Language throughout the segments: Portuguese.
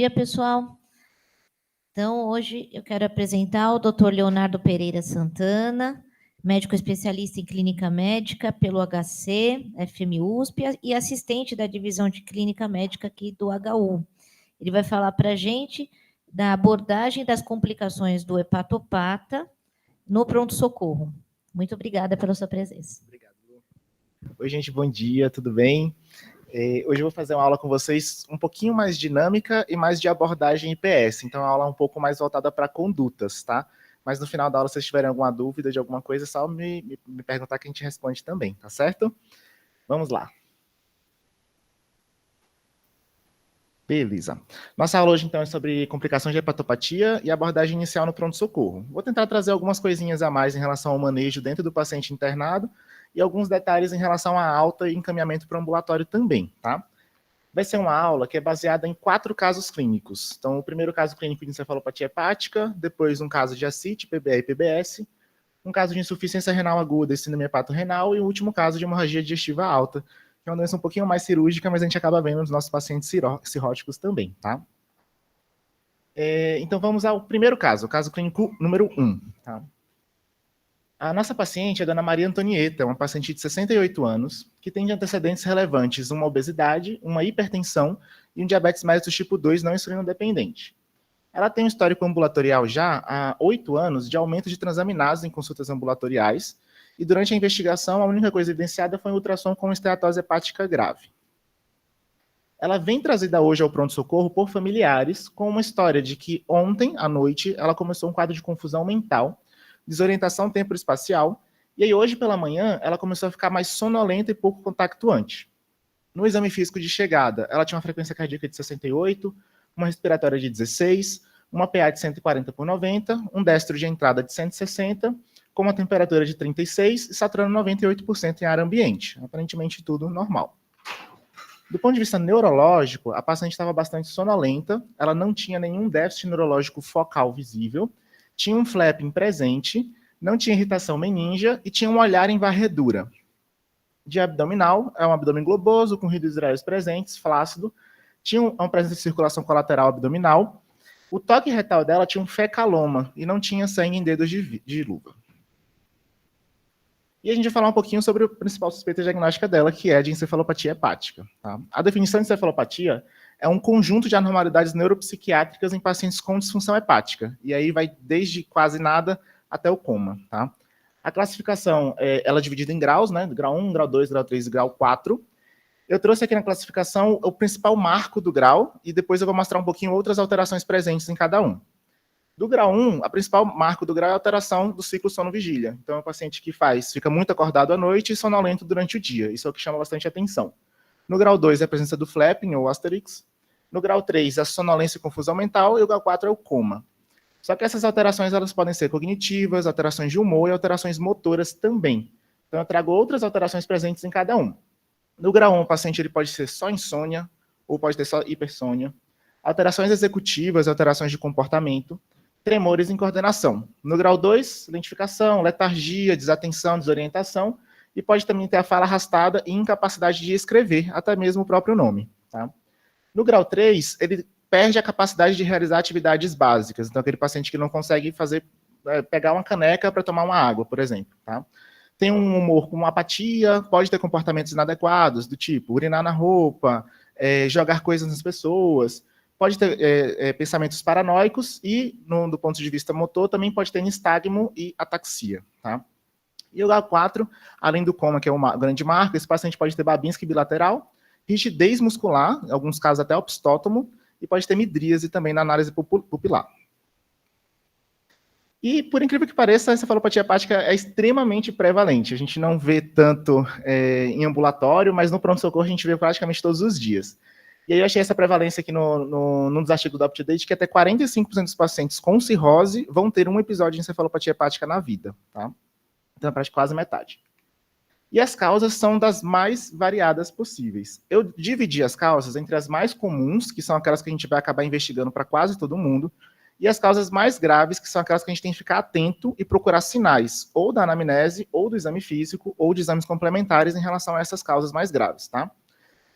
dia, pessoal. Então, hoje eu quero apresentar o Dr. Leonardo Pereira Santana, médico especialista em clínica médica pelo HC, FMUSP, e assistente da divisão de clínica médica aqui do HU. Ele vai falar para a gente da abordagem das complicações do hepatopata no pronto-socorro. Muito obrigada pela sua presença. Obrigado. Oi, gente, bom dia, tudo bem? Hoje eu vou fazer uma aula com vocês um pouquinho mais dinâmica e mais de abordagem IPS, então a aula é um pouco mais voltada para condutas, tá? Mas no final da aula, se vocês tiverem alguma dúvida de alguma coisa, é só me perguntar que a gente responde também, tá certo? Vamos lá. Beleza. Nossa aula hoje, então, é sobre complicações de hepatopatia e abordagem inicial no pronto-socorro. Vou tentar trazer algumas coisinhas a mais em relação ao manejo dentro do paciente internado e alguns detalhes em relação à alta e encaminhamento para o ambulatório também, tá? Vai ser uma aula que é baseada em 4 casos clínicos. Então, o primeiro caso clínico de encefalopatia hepática, depois um caso de ascite, PBE e PBS, um caso de insuficiência renal aguda e síndrome hepatorenal e o último caso de hemorragia digestiva alta, que é uma doença um pouquinho mais cirúrgica, mas a gente acaba vendo nos nossos pacientes cirróticos também, tá? Então, vamos ao primeiro caso, o caso clínico número 1, tá? A nossa paciente é a dona Maria Antonieta, uma paciente de 68 anos, que tem de antecedentes relevantes uma obesidade, uma hipertensão e um diabetes mellitus tipo 2 não insulino dependente. Ela tem um histórico ambulatorial já há 8 anos de aumento de transaminases em consultas ambulatoriais, e durante a investigação a única coisa evidenciada foi um ultrassom com esteatose hepática grave. Ela vem trazida hoje ao pronto-socorro por familiares com uma história de que ontem à noite ela começou um quadro de confusão mental, desorientação temporoespacial, e aí hoje pela manhã ela começou a ficar mais sonolenta e pouco contactuante. No exame físico de chegada, ela tinha uma frequência cardíaca de 68, uma respiratória de 16, uma PA de 140/90, um destro de entrada de 160, com uma temperatura de 36 e saturando 98% em ar ambiente. Aparentemente tudo normal. Do ponto de vista neurológico, a paciente estava bastante sonolenta, ela não tinha nenhum déficit neurológico focal visível, tinha um flapping presente, não tinha irritação meningia e tinha um olhar em varredura. De abdominal, é um abdômen globoso, com ruídos israelis presentes, flácido, tinha uma presença de circulação colateral abdominal, o toque retal dela tinha um fecaloma e não tinha sangue em dedos de luva. E a gente vai falar um pouquinho sobre a principal suspeita diagnóstica dela, que é de encefalopatia hepática. Tá? A definição de encefalopatia é um conjunto de anormalidades neuropsiquiátricas em pacientes com disfunção hepática. E aí vai desde quase nada até o coma. Tá? A classificação, ela é dividida em graus, né? Grau 1, grau 2, grau 3 e grau 4. Eu trouxe aqui na classificação o principal marco do grau, e depois eu vou mostrar um pouquinho outras alterações presentes em cada um. Do grau 1, a principal marco do grau é a alteração do ciclo sono-vigília. Então, é um paciente que fica muito acordado à noite e sonolento durante o dia. Isso é o que chama bastante atenção. No grau 2, é a presença do flapping, ou asterix. No grau 3, a sonolência e confusão mental. E o grau 4 é o coma. Só que essas alterações elas podem ser cognitivas, alterações de humor e alterações motoras também. Então, eu trago outras alterações presentes em cada um. No grau 1, o paciente ele pode ser só insônia, ou pode ter só hipersônia. Alterações executivas, alterações de comportamento. Tremores em coordenação. No grau 2, lentificação, letargia, desatenção, desorientação, e pode também ter a fala arrastada e incapacidade de escrever, até mesmo o próprio nome. Tá? No grau 3, ele perde a capacidade de realizar atividades básicas, então aquele paciente que não consegue pegar uma caneca para tomar uma água, por exemplo. Tá? Tem um humor com apatia, pode ter comportamentos inadequados, do tipo urinar na roupa, jogar coisas nas pessoas, pode ter pensamentos paranoicos e, do ponto de vista motor, também pode ter nistagmo e ataxia. Tá? E o grau 4, além do coma, que é uma grande marca, esse paciente pode ter Babinski bilateral, rigidez muscular, em alguns casos até opstótomo, e pode ter midríase também na análise pupilar. E, por incrível que pareça, a encefalopatia hepática é extremamente prevalente. A gente não vê tanto em ambulatório, mas no pronto-socorro a gente vê praticamente todos os dias. E aí eu achei essa prevalência aqui num dos artigos do UpToDate, que até 45% dos pacientes com cirrose vão ter um episódio de encefalopatia hepática na vida. Tá? Então, é quase metade. E as causas são das mais variadas possíveis. Eu dividi as causas entre as mais comuns, que são aquelas que a gente vai acabar investigando para quase todo mundo, e as causas mais graves, que são aquelas que a gente tem que ficar atento e procurar sinais, ou da anamnese, ou do exame físico, ou de exames complementares em relação a essas causas mais graves, tá?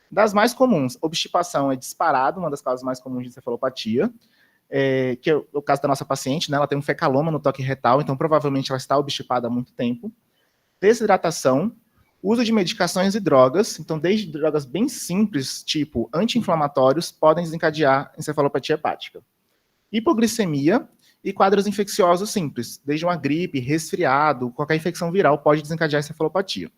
Das mais comuns, obstipação é disparado, uma das causas mais comuns de encefalopatia, que é o caso da nossa paciente, né? Ela tem um fecaloma no toque retal, então provavelmente ela está obstipada há muito tempo. Desidratação, uso de medicações e drogas, então desde drogas bem simples, tipo anti-inflamatórios, podem desencadear encefalopatia hepática. Hipoglicemia e quadros infecciosos simples, desde uma gripe, resfriado, qualquer infecção viral pode desencadear encefalopatia.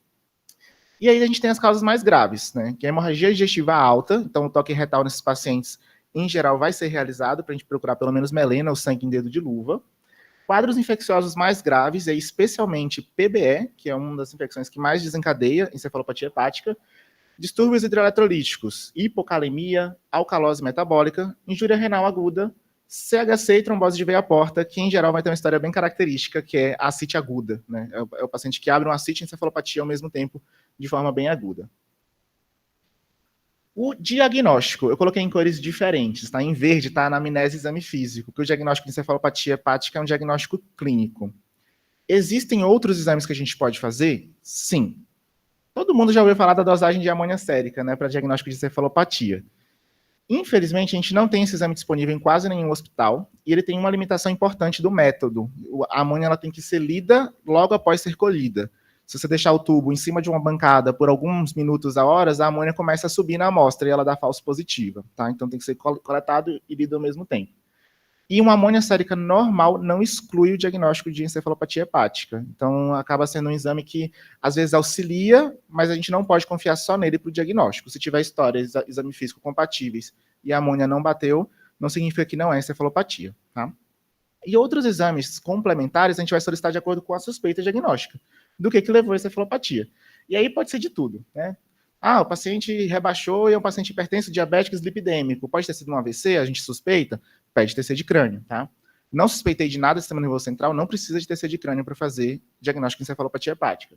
E aí a gente tem as causas mais graves, né? Que é a hemorragia digestiva alta, então o toque retal nesses pacientes, em geral, vai ser realizado para a gente procurar pelo menos melena ou sangue em dedo de luva. Quadros infecciosos mais graves, e especialmente PBE, que é uma das infecções que mais desencadeia encefalopatia hepática, distúrbios hidroeletrolíticos, hipocalemia, alcalose metabólica, injúria renal aguda, CHC e trombose de veia porta, que em geral vai ter uma história bem característica, que é a ascite aguda, né? É o paciente que abre uma ascite e encefalopatia ao mesmo tempo, de forma bem aguda. O diagnóstico, eu coloquei em cores diferentes, tá? Em verde está a anamnese e exame físico, porque o diagnóstico de encefalopatia hepática é um diagnóstico clínico. Existem outros exames que a gente pode fazer? Sim. Todo mundo já ouviu falar da dosagem de amônia sérica, né, para diagnóstico de encefalopatia. Infelizmente, a gente não tem esse exame disponível em quase nenhum hospital, e ele tem uma limitação importante do método. A amônia ela tem que ser lida logo após ser colhida. Se você deixar o tubo em cima de uma bancada por alguns minutos a horas, a amônia começa a subir na amostra e ela dá falso positiva, tá? Então tem que ser coletado e lido ao mesmo tempo. E uma amônia sérica normal não exclui o diagnóstico de encefalopatia hepática. Então, acaba sendo um exame que, às vezes, auxilia, mas a gente não pode confiar só nele para o diagnóstico. Se tiver histórias, exame físico compatíveis e a amônia não bateu, não significa que não é encefalopatia. Tá? E outros exames complementares a gente vai solicitar de acordo com a suspeita diagnóstica do que levou a encefalopatia. E aí pode ser de tudo, né? O paciente rebaixou e é um paciente hipertenso, diabético, dislipidêmico. Pode ter sido um AVC, a gente suspeita, pede TC de crânio, tá? Não suspeitei de nada do sistema nervoso central, não precisa de TC de crânio para fazer diagnóstico de encefalopatia hepática.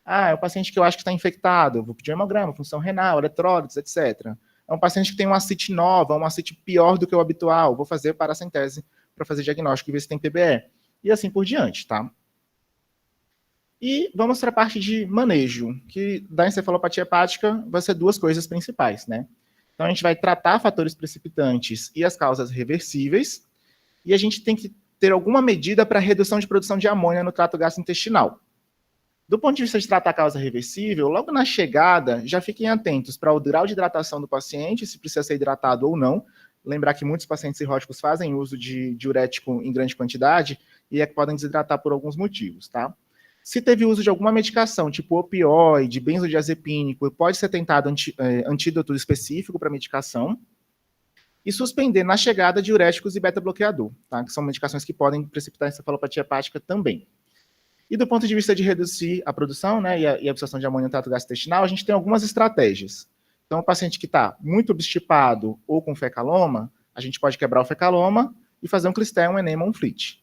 É um paciente que eu acho que está infectado, vou pedir um hemograma, função renal, eletrólitos, etc. É um paciente que tem uma ascite nova, uma ascite pior do que o habitual, vou fazer paracentese para fazer diagnóstico e ver se tem PBE. E assim por diante, tá? E vamos para a parte de manejo, que da encefalopatia hepática vai ser duas coisas principais, né? Então, a gente vai tratar fatores precipitantes e as causas reversíveis, e a gente tem que ter alguma medida para redução de produção de amônia no trato gastrointestinal. Do ponto de vista de tratar a causa reversível, logo na chegada, já fiquem atentos para o grau de hidratação do paciente, se precisa ser hidratado ou não. Lembrar que muitos pacientes cirróticos fazem uso de diurético em grande quantidade e podem desidratar por alguns motivos, tá? Se teve uso de alguma medicação, tipo opioide, benzodiazepínico, pode ser tentado antídoto específico para medicação. E suspender na chegada diuréticos e beta-bloqueador, tá? Que são medicações que podem precipitar encefalopatia hepática também. E do ponto de vista de reduzir a produção, né, e a absorção de amônia no trato gastrointestinal, a gente tem algumas estratégias. Então, o paciente que está muito obstipado ou com fecaloma, a gente pode quebrar o fecaloma e fazer um clistel, um enema, um FLIT.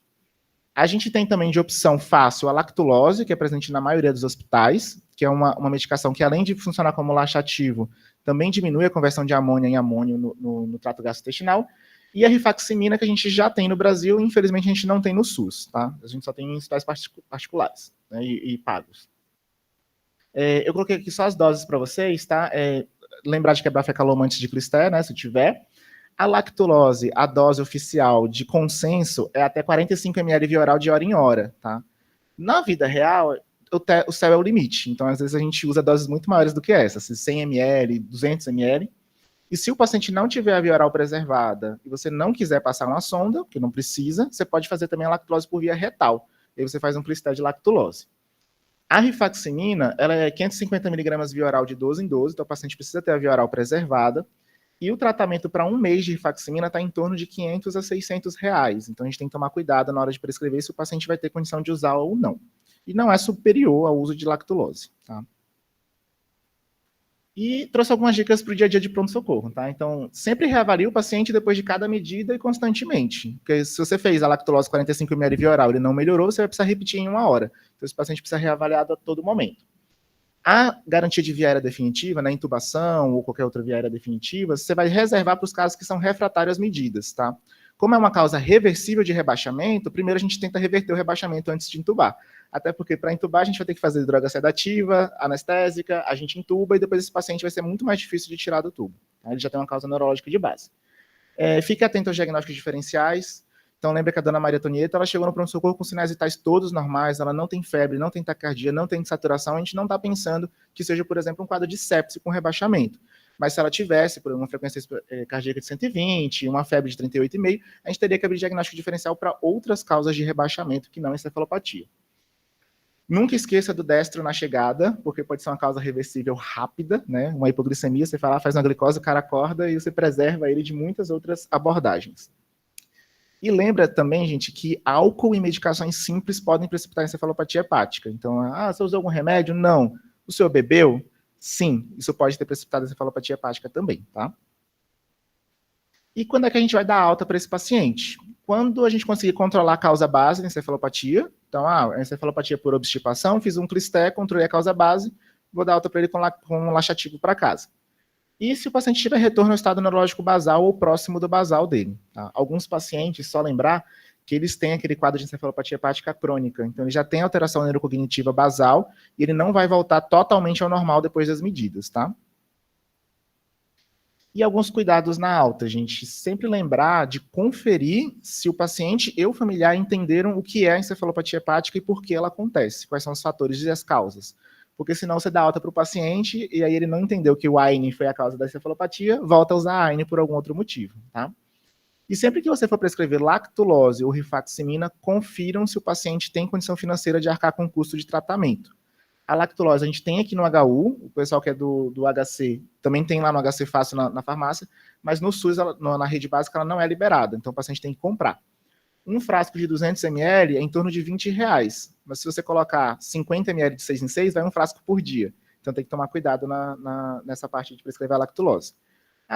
A gente tem também de opção fácil a lactulose, que é presente na maioria dos hospitais, que é uma medicação que, além de funcionar como laxativo, também diminui a conversão de amônia em amônio no trato gastrointestinal. E a rifaximina, que a gente já tem no Brasil, e infelizmente a gente não tem no SUS, tá? A gente só tem em hospitais particulares, né, e pagos. Eu coloquei aqui só as doses para vocês, tá? Lembrar de quebrar fecaloma antes de clisté, né, se tiver. A lactulose, a dose oficial de consenso é até 45 ml via oral de hora em hora, tá? Na vida real, o céu é o limite. Então, às vezes, a gente usa doses muito maiores do que essa, 100 ml, 200 ml. E se o paciente não tiver a via oral preservada e você não quiser passar uma sonda, que não precisa, você pode fazer também a lactulose por via retal. E aí você faz um clisté de lactulose. A rifaximina, ela é 550 mg via oral de 12 em 12, então o paciente precisa ter a via oral preservada. E o tratamento para um mês de rifaximina está em torno de R$500 a R$600. Então, a gente tem que tomar cuidado na hora de prescrever se o paciente vai ter condição de usar ou não. E não é superior ao uso de lactulose, tá? E trouxe algumas dicas para o dia a dia de pronto-socorro, tá? Então, sempre reavalie o paciente depois de cada medida e constantemente. Porque se você fez a lactulose 45 ml via oral e ele não melhorou, você vai precisar repetir em 1 hora. Então, esse paciente precisa ser reavaliado a todo momento. A garantia de via aérea definitiva, na intubação ou qualquer outra via aérea definitiva, você vai reservar para os casos que são refratários às medidas, tá? Como é uma causa reversível de rebaixamento, primeiro a gente tenta reverter o rebaixamento antes de entubar. Até porque para entubar a gente vai ter que fazer droga sedativa, anestésica, a gente entuba e depois esse paciente vai ser muito mais difícil de tirar do tubo. Ele já tem uma causa neurológica de base. Fique atento aos diagnósticos diferenciais. Então, lembra que a dona Maria Antonieta, ela chegou no pronto-socorro com sinais vitais todos normais, ela não tem febre, não tem taquicardia, não tem saturação, a gente não está pensando que seja, por exemplo, um quadro de sepse com rebaixamento. Mas se ela tivesse, por uma frequência cardíaca de 120, uma febre de 38,5, a gente teria que abrir diagnóstico diferencial para outras causas de rebaixamento que não encefalopatia. Nunca esqueça do destro na chegada, porque pode ser uma causa reversível rápida, né? Uma hipoglicemia, você faz uma glicose, o cara acorda e você preserva ele de muitas outras abordagens. E lembra também, gente, que álcool e medicações simples podem precipitar encefalopatia hepática. Então, você usou algum remédio? Não. O senhor bebeu? Sim. Isso pode ter precipitado encefalopatia hepática também, tá? E quando é que a gente vai dar alta para esse paciente? Quando a gente conseguir controlar a causa base da encefalopatia. Então, a encefalopatia por obstipação, fiz um clisté, controlei a causa base, vou dar alta para ele com um laxativo para casa. E se o paciente tiver retorno ao estado neurológico basal ou próximo do basal dele. Tá? Alguns pacientes, só lembrar que eles têm aquele quadro de encefalopatia hepática crônica. Então, ele já tem alteração neurocognitiva basal e ele não vai voltar totalmente ao normal depois das medidas, tá? E alguns cuidados na alta, gente. Sempre lembrar de conferir se o paciente e o familiar entenderam o que é a encefalopatia hepática e por que ela acontece, quais são os fatores e as causas. Porque senão você dá alta para o paciente e aí ele não entendeu que o AINE foi a causa da encefalopatia, volta a usar a AINE por algum outro motivo, tá? E sempre que você for prescrever lactulose ou rifaximina, confiram se o paciente tem condição financeira de arcar com o custo de tratamento. A lactulose a gente tem aqui no HU, o pessoal que é do HC também tem lá no HC Fácil na farmácia, mas no SUS, na rede básica, ela não é liberada, então o paciente tem que comprar. Um frasco de 200 ml é em torno de R$20, mas se você colocar 50 ml de 6 em 6, vai um frasco por dia. Então tem que tomar cuidado nessa parte de prescrever a lactulose.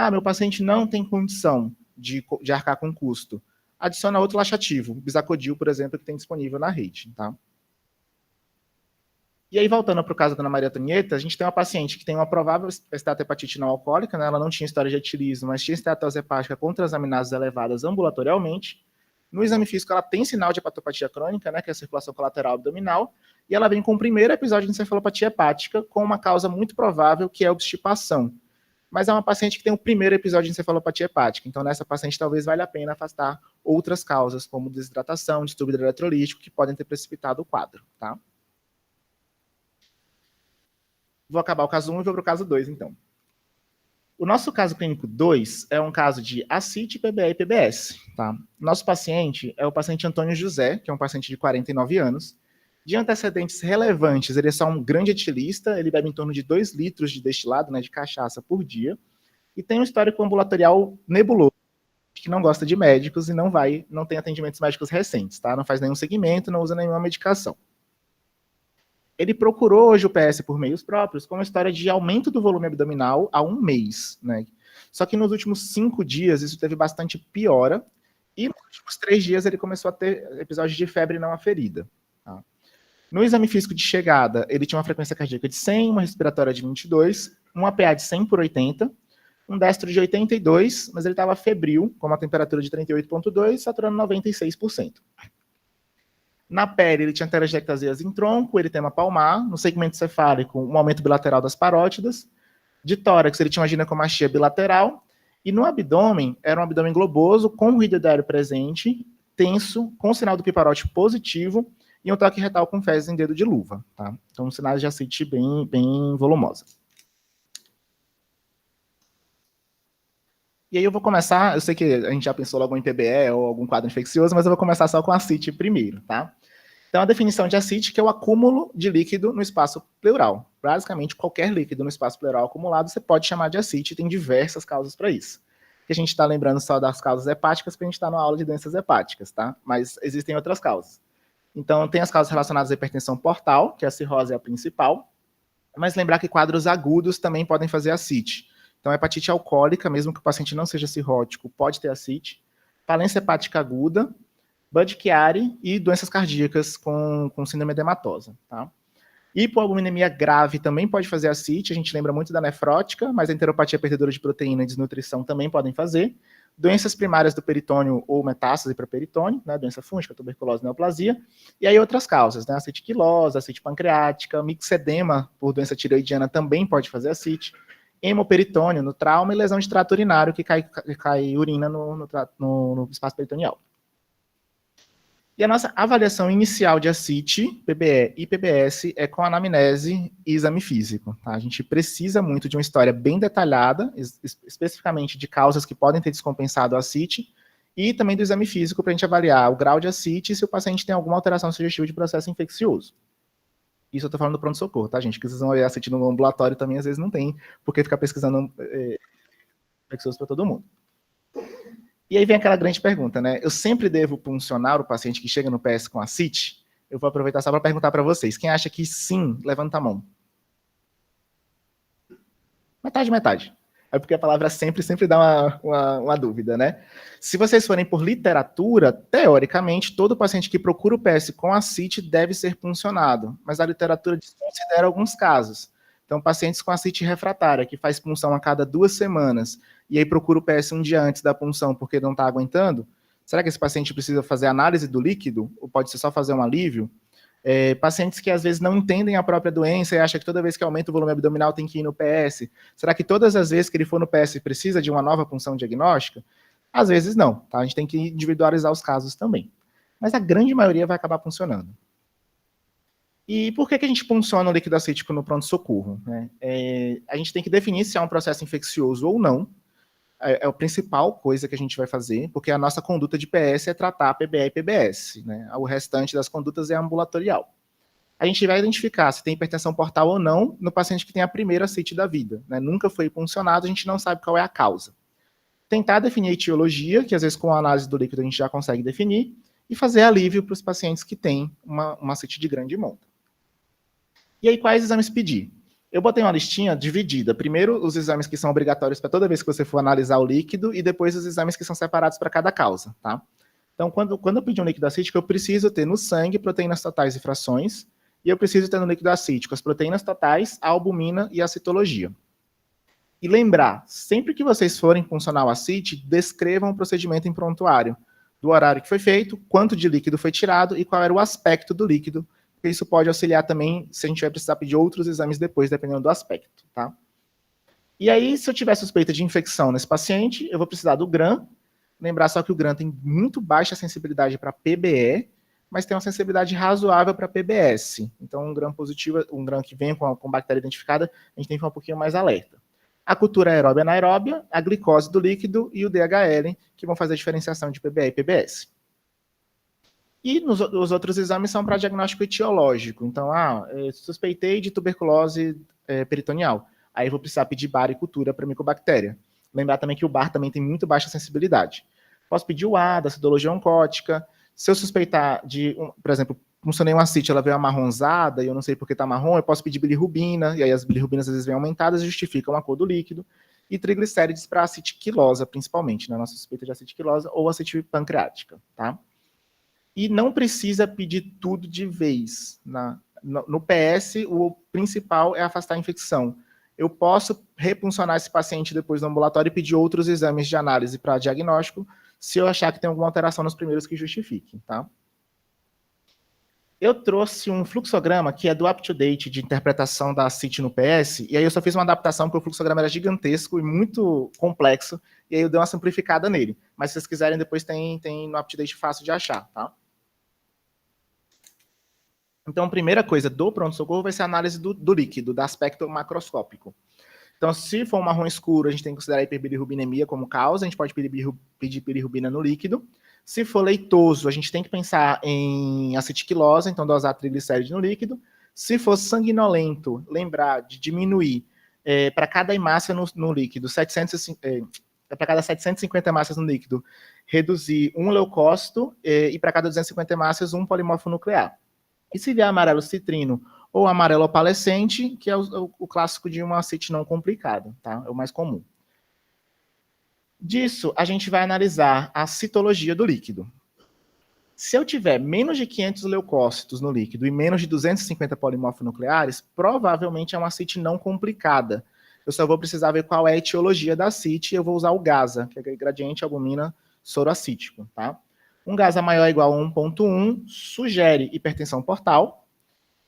Meu paciente não tem condição de arcar com custo. Adiciona outro laxativo, o Bisacodil, por exemplo, que tem disponível na rede, tá? E aí, voltando para o caso da Ana Maria Antonieta, a gente tem uma paciente que tem uma provável esteatohepatite não alcoólica, né? Ela não tinha história de etilismo, mas tinha esteatose hepática com transaminases elevadas ambulatorialmente. No exame físico, ela tem sinal de hepatopatia crônica, né, que é a circulação colateral abdominal, e ela vem com o primeiro episódio de encefalopatia hepática, com uma causa muito provável, que é a obstipação. Mas é uma paciente que tem o primeiro episódio de encefalopatia hepática, então nessa paciente talvez valha a pena afastar outras causas, como desidratação, distúrbio eletrolítico, que podem ter precipitado o quadro, tá? Vou acabar o caso 1 e vou para o caso 2, então. O nosso caso clínico 2 é um caso de ascite, PBE e PBS. Tá? Nosso paciente é o paciente Antônio José, que é um paciente de 49 anos. De antecedentes relevantes, ele é só um grande etilista, ele bebe em torno de 2 litros de destilado, né, de cachaça por dia, e tem um histórico ambulatorial nebuloso, que não gosta de médicos e não tem atendimentos médicos recentes, tá? Não faz nenhum segmento, não usa nenhuma medicação. Ele procurou hoje o PS por meios próprios com uma história de aumento do volume abdominal há 1 mês, né? Só que nos últimos 5 dias isso teve bastante piora e nos últimos 3 dias ele começou a ter episódios de febre não aferida. Tá? No exame físico de chegada, ele tinha uma frequência cardíaca de 100, uma respiratória de 22, um APA de 100 por 80, um destro de 82, mas ele estava febril, com uma temperatura de 38,2, saturando 96%. Na pele, ele tinha telangiectasias em tronco, eritema palmar, no segmento cefálico, um aumento bilateral das parótidas, de tórax, ele tinha uma ginecomastia bilateral, e no abdômen, era um abdômen globoso, com ruído diário presente, tenso, com sinal do piparote positivo, e um toque retal com fezes em dedo de luva. Tá? Então, sinais de ascite bem volumosa. E aí eu vou começar, eu sei que a gente já pensou logo em PBE ou algum quadro infeccioso, mas eu vou começar só com ascite primeiro, tá? Então, a definição de ascite é o acúmulo de líquido no espaço pleural. Basicamente, qualquer líquido no espaço pleural acumulado, você pode chamar de ascite, e tem diversas causas para isso. Que a gente está lembrando só das causas hepáticas, porque a gente está numa aula de doenças hepáticas, tá? Mas existem outras causas. Então, tem as causas relacionadas à hipertensão portal, que a cirrose é a principal, mas lembrar que quadros agudos também podem fazer ascite. Então, a hepatite alcoólica, mesmo que o paciente não seja cirrótico, pode ter ascite. Falência hepática aguda, Budd-Chiari e doenças cardíacas com síndrome edematosa. Tá? Hipoalbuminemia grave também pode fazer ascite. A gente lembra muito da nefrótica, mas a enteropatia perdedora de proteína e desnutrição também podem fazer. doenças primárias do peritônio ou metástase para peritônio, né, doença fúngica, tuberculose, neoplasia, e aí outras causas, né, ascite quilose, ascite pancreática, mixedema por doença tireoidiana também pode fazer ascite, hemoperitônio no trauma e lesão de trato urinário que cai urina no espaço peritoneal. E a nossa avaliação inicial de ascite, PBE e PBS é com anamnese e exame físico. Tá? A gente precisa muito de uma história bem detalhada, especificamente de causas que podem ter descompensado o ascite, e também do exame físico para a gente avaliar o grau de ascite e se o paciente tem alguma alteração sugestiva de processo infeccioso. Isso eu estou falando do pronto-socorro, tá, gente? Que vocês vão olhar ascite no ambulatório também, às vezes não tem, porque ficar pesquisando infeccioso para todo mundo. E aí vem aquela grande pergunta, né? Eu sempre devo puncionar o paciente que chega no PS com ascite? Eu vou aproveitar só para perguntar para vocês. Quem acha que sim, levanta a mão. Metade, metade. É porque a palavra sempre dá uma dúvida, né? Se vocês forem por literatura, teoricamente, todo paciente que procura o PS com ascite deve ser puncionado, mas a literatura desconsidera alguns casos. Então, pacientes com ascite refratária, que faz punção a cada 2 semanas, e aí procura o PS um dia antes da punção porque não está aguentando, será que esse paciente precisa fazer análise do líquido? Ou pode ser só fazer um alívio? Pacientes que às vezes não entendem a própria doença e acham que toda vez que aumenta o volume abdominal tem que ir no PS. Será que todas as vezes que ele for no PS precisa de uma nova punção diagnóstica? Às vezes não, tá? A gente tem que individualizar os casos também. Mas a grande maioria vai acabar funcionando. E por que a gente punciona o líquido acítico no pronto-socorro? Né? A gente tem que definir se há um processo infeccioso ou não. É a principal coisa que a gente vai fazer, porque a nossa conduta de PS é tratar PBE e PBS. Né? O restante das condutas é ambulatorial. A gente vai identificar se tem hipertensão portal ou não no paciente que tem a primeira ascite da vida. Né? Nunca foi puncionado, a gente não sabe qual é a causa. Tentar definir a etiologia, que às vezes com a análise do líquido a gente já consegue definir, e fazer alívio para os pacientes que têm uma ascite de grande monta. E aí, quais exames pedir? Eu botei uma listinha dividida. Primeiro, os exames que são obrigatórios para toda vez que você for analisar o líquido, e depois os exames que são separados para cada causa, tá? Então, quando eu pedir um líquido acítico, eu preciso ter no sangue proteínas totais e frações, e eu preciso ter no líquido acítico as proteínas totais, a albumina e a citologia. E lembrar, sempre que vocês forem puncionar o ascite, descrevam o procedimento em prontuário, do horário que foi feito, quanto de líquido foi tirado e qual era o aspecto do líquido, porque isso pode auxiliar também se a gente vai precisar pedir outros exames depois, dependendo do aspecto, tá? E aí, se eu tiver suspeita de infecção nesse paciente, eu vou precisar do GRAM. Lembrar só que o GRAM tem muito baixa sensibilidade para PBE, mas tem uma sensibilidade razoável para PBS. Então, um GRAM positivo, um GRAM que vem com bactéria identificada, a gente tem que ficar um pouquinho mais alerta. A cultura aeróbia e anaeróbia, a glicose do líquido e o DHL, que vão fazer a diferenciação de PBE e PBS. E os outros exames são para diagnóstico etiológico. Então, suspeitei de tuberculose peritoneal. Aí vou precisar pedir bar e cultura para micobactéria. Lembrar também que o bar também tem muito baixa sensibilidade. Posso pedir o A, da acidologia oncótica. Se eu suspeitar de, por exemplo, funcionei uma ascite, ela veio amarronzada e eu não sei por que está marrom, eu posso pedir bilirrubina, e aí as bilirrubinas às vezes vêm aumentadas e justificam a cor do líquido. E triglicérides para ascite quilosa, principalmente, né? Nossa suspeita de ascite quilosa ou ascite pancreática, tá? E não precisa pedir tudo de vez. No PS, o principal é afastar a infecção. Eu posso repuncionar esse paciente depois do ambulatório e pedir outros exames de análise para diagnóstico, se eu achar que tem alguma alteração nos primeiros que justifiquem, tá? Eu trouxe um fluxograma que é do UpToDate de interpretação da ascite no PS, e aí eu só fiz uma adaptação porque o fluxograma era gigantesco e muito complexo, e aí eu dei uma simplificada nele. Mas se vocês quiserem, depois tem no UpToDate fácil de achar, tá? Então, a primeira coisa do pronto-socorro vai ser a análise do líquido, do aspecto macroscópico. Então, se for um marrom escuro, a gente tem que considerar a hiperbilirrubinemia como causa, a gente pode pedir bilirrubina no líquido. Se for leitoso, a gente tem que pensar em acetiquilose, então dosar triglicéride no líquido. Se for sanguinolento, lembrar de diminuir para cada hemácia no líquido, para cada 750 hemácias no líquido, reduzir um leucócito e para cada 250 hemácias, um polimorfo nuclear. E se vier amarelo citrino ou amarelo opalescente, que é o clássico de uma ascite não complicada, tá? É o mais comum. Disso, a gente vai analisar a citologia do líquido. Se eu tiver menos de 500 leucócitos no líquido e menos de 250 polimorfonucleares, provavelmente é uma ascite não complicada. eu só vou precisar ver qual é a etiologia da ascite, e eu vou usar o GASA, que é gradiente albumina soroacítico, tá? Um GASA maior ou igual a 1,1 sugere hipertensão portal.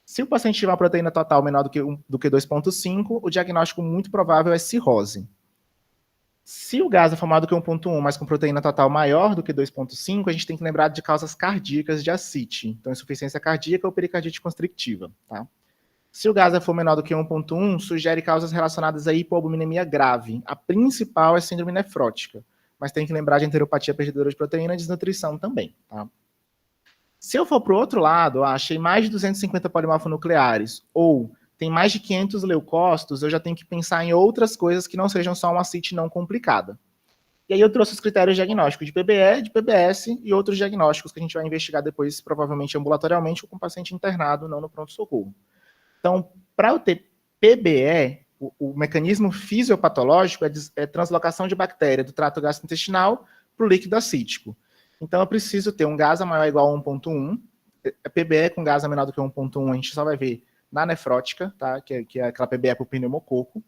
Se o paciente tiver uma proteína total menor do que 2,5, o diagnóstico muito provável é cirrose. Se o GASA for maior do que 1,1, mas com proteína total maior do que 2,5, a gente tem que lembrar de causas cardíacas de ascite. Então, insuficiência cardíaca ou pericardite constrictiva, tá? Se o GASA for menor do que 1,1, sugere causas relacionadas a hipoalbuminemia grave. A principal é síndrome nefrótica, mas tem que lembrar de enteropatia perdedora de proteína e desnutrição também, tá? Se eu for para o outro lado, achei mais de 250 polimorfonucleares, ou tem mais de 500 leucócitos, eu já tenho que pensar em outras coisas que não sejam só uma ascite não complicada. E aí eu trouxe os critérios diagnósticos de PBE, de PBS e outros diagnósticos que a gente vai investigar depois, provavelmente ambulatorialmente, ou com o paciente internado, não no pronto-socorro. Então, para eu ter PBE, o mecanismo fisiopatológico é translocação de bactéria do trato gastrointestinal para o líquido acítico. Então, eu preciso ter um GASA maior ou igual a 1,1. PBE com GASA menor do que 1,1, a gente só vai ver na nefrótica, tá? que é aquela PBE por pneumococo.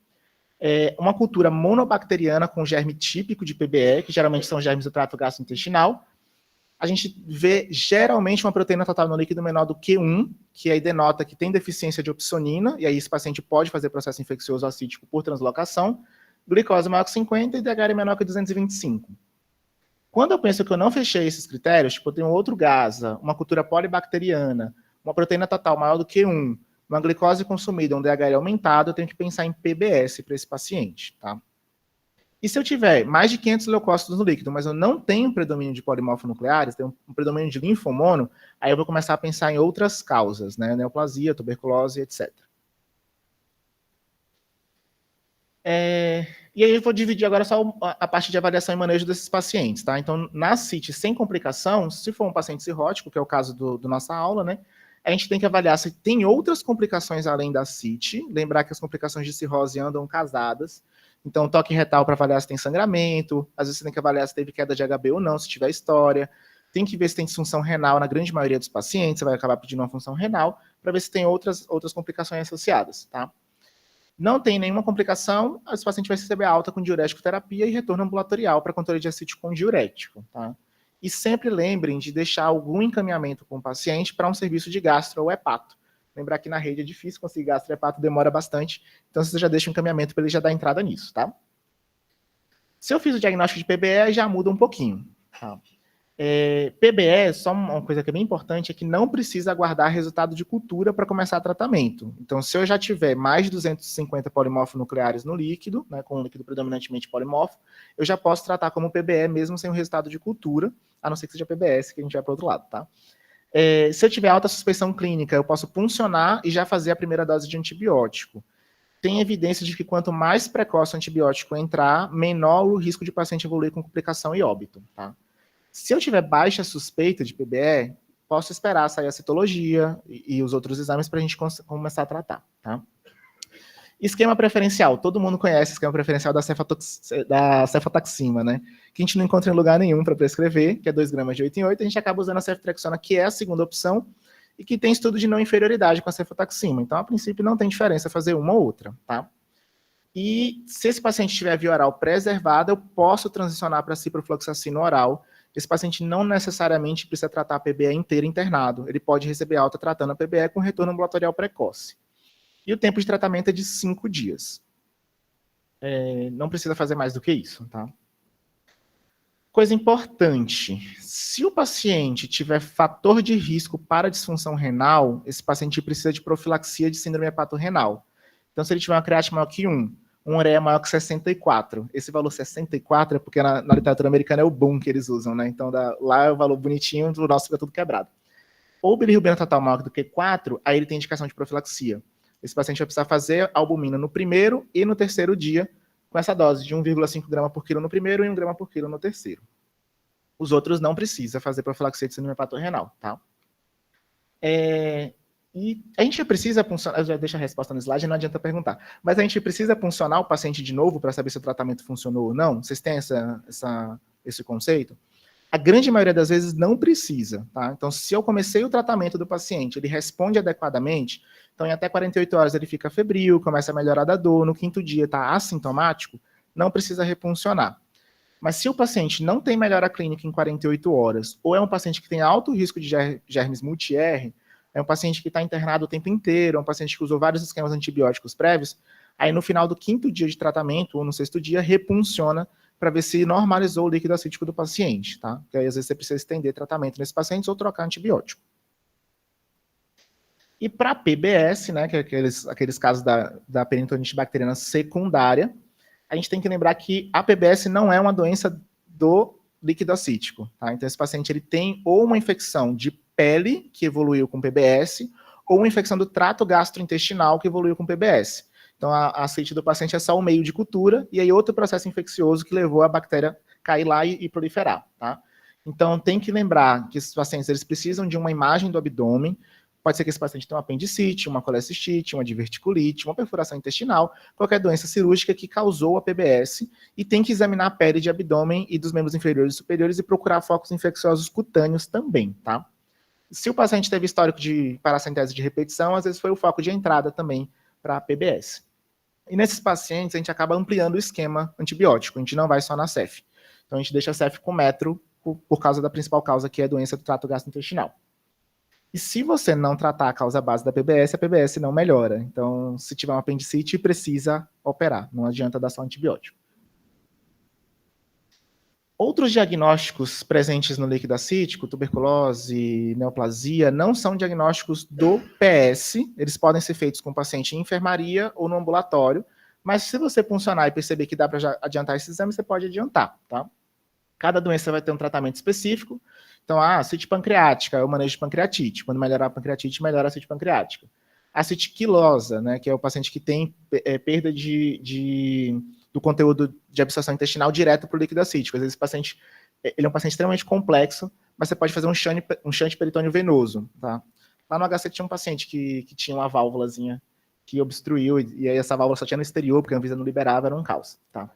Uma cultura monobacteriana com germe típico de PBE, que geralmente são germes do trato gastrointestinal. A gente vê geralmente uma proteína total no líquido menor do que 1, que aí denota que tem deficiência de opsonina, e aí esse paciente pode fazer processo infeccioso acítico por translocação, glicose maior que 50 e DHR menor que 225. Quando eu penso que eu não fechei esses critérios, tipo, eu tenho outro GASA, uma cultura polibacteriana, uma proteína total maior do que 1, uma glicose consumida, um DHR aumentado, eu tenho que pensar em PBS para esse paciente, tá? E se eu tiver mais de 500 leucócitos no líquido, mas eu não tenho predomínio de polimorfonucleares, tenho um predomínio de linfomono, aí eu vou começar a pensar em outras causas, né? Neoplasia, tuberculose, etc. E aí eu vou dividir agora só a parte de avaliação e manejo desses pacientes, tá? Então, na ascite sem complicação, se for um paciente cirrótico, que é o caso do nossa aula, né? A gente tem que avaliar se tem outras complicações além da ascite, lembrar que as complicações de cirrose andam casadas. Então, toque retal para avaliar se tem sangramento, às vezes você tem que avaliar se teve queda de HB ou não, se tiver história. Tem que ver se tem disfunção renal na grande maioria dos pacientes, você vai acabar pedindo uma função renal, para ver se tem outras complicações associadas, tá? Não tem nenhuma complicação, esse paciente vai receber alta com diurético terapia e retorno ambulatorial para controle de ascite com diurético, tá? E sempre lembrem de deixar algum encaminhamento com o paciente para um serviço de gastro ou hepato. Lembrar que na rede é difícil conseguir gastro e hepato, demora bastante, então você já deixa um encaminhamento para ele já dar entrada nisso, tá? Se eu fiz o diagnóstico de PBE, já muda um pouquinho, tá? PBE, só uma coisa que é bem importante, é que não precisa aguardar resultado de cultura para começar tratamento. Então, se eu já tiver mais de 250 polimorfonucleares no líquido, né, com um líquido predominantemente polimorfo, eu já posso tratar como PBE mesmo sem o resultado de cultura, a não ser que seja PBS, que a gente vai para o outro lado, tá? Se eu tiver alta suspeição clínica, eu posso puncionar e já fazer a primeira dose de antibiótico. Tem evidência de que quanto mais precoce o antibiótico entrar, menor o risco de paciente evoluir com complicação e óbito, tá? Se eu tiver baixa suspeita de PBE, posso esperar sair a citologia e os outros exames para a gente começar a tratar, tá? Esquema preferencial. Todo mundo conhece o esquema preferencial da cefotaxima, né? Que a gente não encontra em lugar nenhum para prescrever, que é 2 gramas de 8 em 8. A gente acaba usando a ceftriaxona, que é a segunda opção, e que tem estudo de não inferioridade com a cefotaxima. Então, a princípio, não tem diferença fazer uma ou outra, tá? E se esse paciente tiver via oral preservada, eu posso transicionar para ciprofloxacino oral. Esse paciente não necessariamente precisa tratar a PBE inteira internado. Ele pode receber alta tratando a PBE com retorno ambulatorial precoce. E o tempo de tratamento é de 5 dias. Não precisa fazer mais do que isso, tá? Coisa importante, se o paciente tiver fator de risco para disfunção renal, esse paciente precisa de profilaxia de síndrome hepatorrenal. Então, se ele tiver uma creatina maior que 1, um ureia maior que 64, esse valor 64 é porque na literatura americana é o boom que eles usam, né? Então, lá é o valor bonitinho, do nosso fica tudo quebrado. Ou bilirrubina total maior do que 4, aí ele tem indicação de profilaxia. Esse paciente vai precisar fazer albumina no primeiro e no terceiro dia, com essa dose de 1,5 grama por quilo no primeiro e 1 grama por quilo no terceiro. Os outros não precisa fazer profilaxia de síndrome hepatorrenal, tá? E a gente precisa puncionar, eu já deixo a resposta no slide, não adianta perguntar, mas a gente precisa puncionar o paciente de novo para saber se o tratamento funcionou ou não? Vocês têm esse conceito? A grande maioria das vezes não precisa, tá? Então, se eu comecei o tratamento do paciente, ele responde adequadamente, então em até 48 horas ele fica febril, começa a melhorar da dor, no 5º dia está assintomático, não precisa repuncionar. Mas se o paciente não tem melhora clínica em 48 horas, ou é um paciente que tem alto risco de germes multi-R, é um paciente que está internado o tempo inteiro, é um paciente que usou vários esquemas antibióticos prévios, aí no final do 5º dia de tratamento, ou no 6º dia, repunciona para ver se normalizou o líquido acítico do paciente, tá? Porque aí às vezes você precisa estender tratamento nesses pacientes ou trocar antibiótico. E para PBS, né, que é aqueles casos da peritonite bacteriana secundária, a gente tem que lembrar que a PBS não é uma doença do líquido acítico, tá? Então esse paciente ele tem ou uma infecção de pele, que evoluiu com PBS, ou uma infecção do trato gastrointestinal, que evoluiu com PBS. Então a ascite do paciente é só o meio de cultura, e aí outro processo infeccioso que levou a bactéria cair lá e proliferar, tá? Então tem que lembrar que esses pacientes eles precisam de uma imagem do abdômen. Pode ser que esse paciente tenha uma apendicite, uma colecistite, uma diverticulite, uma perfuração intestinal, qualquer doença cirúrgica que causou a PBS, e tem que examinar a pele de abdômen e dos membros inferiores e superiores e procurar focos infecciosos cutâneos também, tá? Se o paciente teve histórico de paracentese de repetição, às vezes foi o foco de entrada também para a PBS. E nesses pacientes, a gente acaba ampliando o esquema antibiótico, a gente não vai só na CEF. Então, a gente deixa a CEF com metro por causa da principal causa, que é a doença do trato gastrointestinal. E se você não tratar a causa base da PBS, a PBS não melhora. Então, se tiver uma apendicite, precisa operar. Não adianta dar só antibiótico. Outros diagnósticos presentes no líquido acítico, tuberculose, neoplasia, não são diagnósticos do PS. Eles podem ser feitos com o paciente em enfermaria ou no ambulatório. Mas se você funcionar e perceber que dá para adiantar esse exame, você pode adiantar, tá? Cada doença vai ter um tratamento específico. Então, a ascite pancreática é o manejo de pancreatite. Quando melhorar a pancreatite, melhora a ascite pancreática. Ascite quilosa, né, que é o paciente que tem perda do conteúdo de absorção intestinal direto para o líquido acítico. Às vezes, esse paciente ele é um paciente extremamente complexo, mas você pode fazer um shunt peritônio venoso. Tá? Lá no HC tinha um paciente que tinha uma válvulazinha que obstruiu, e aí essa válvula só tinha no exterior, porque a Anvisa não liberava, era um caos. Tá?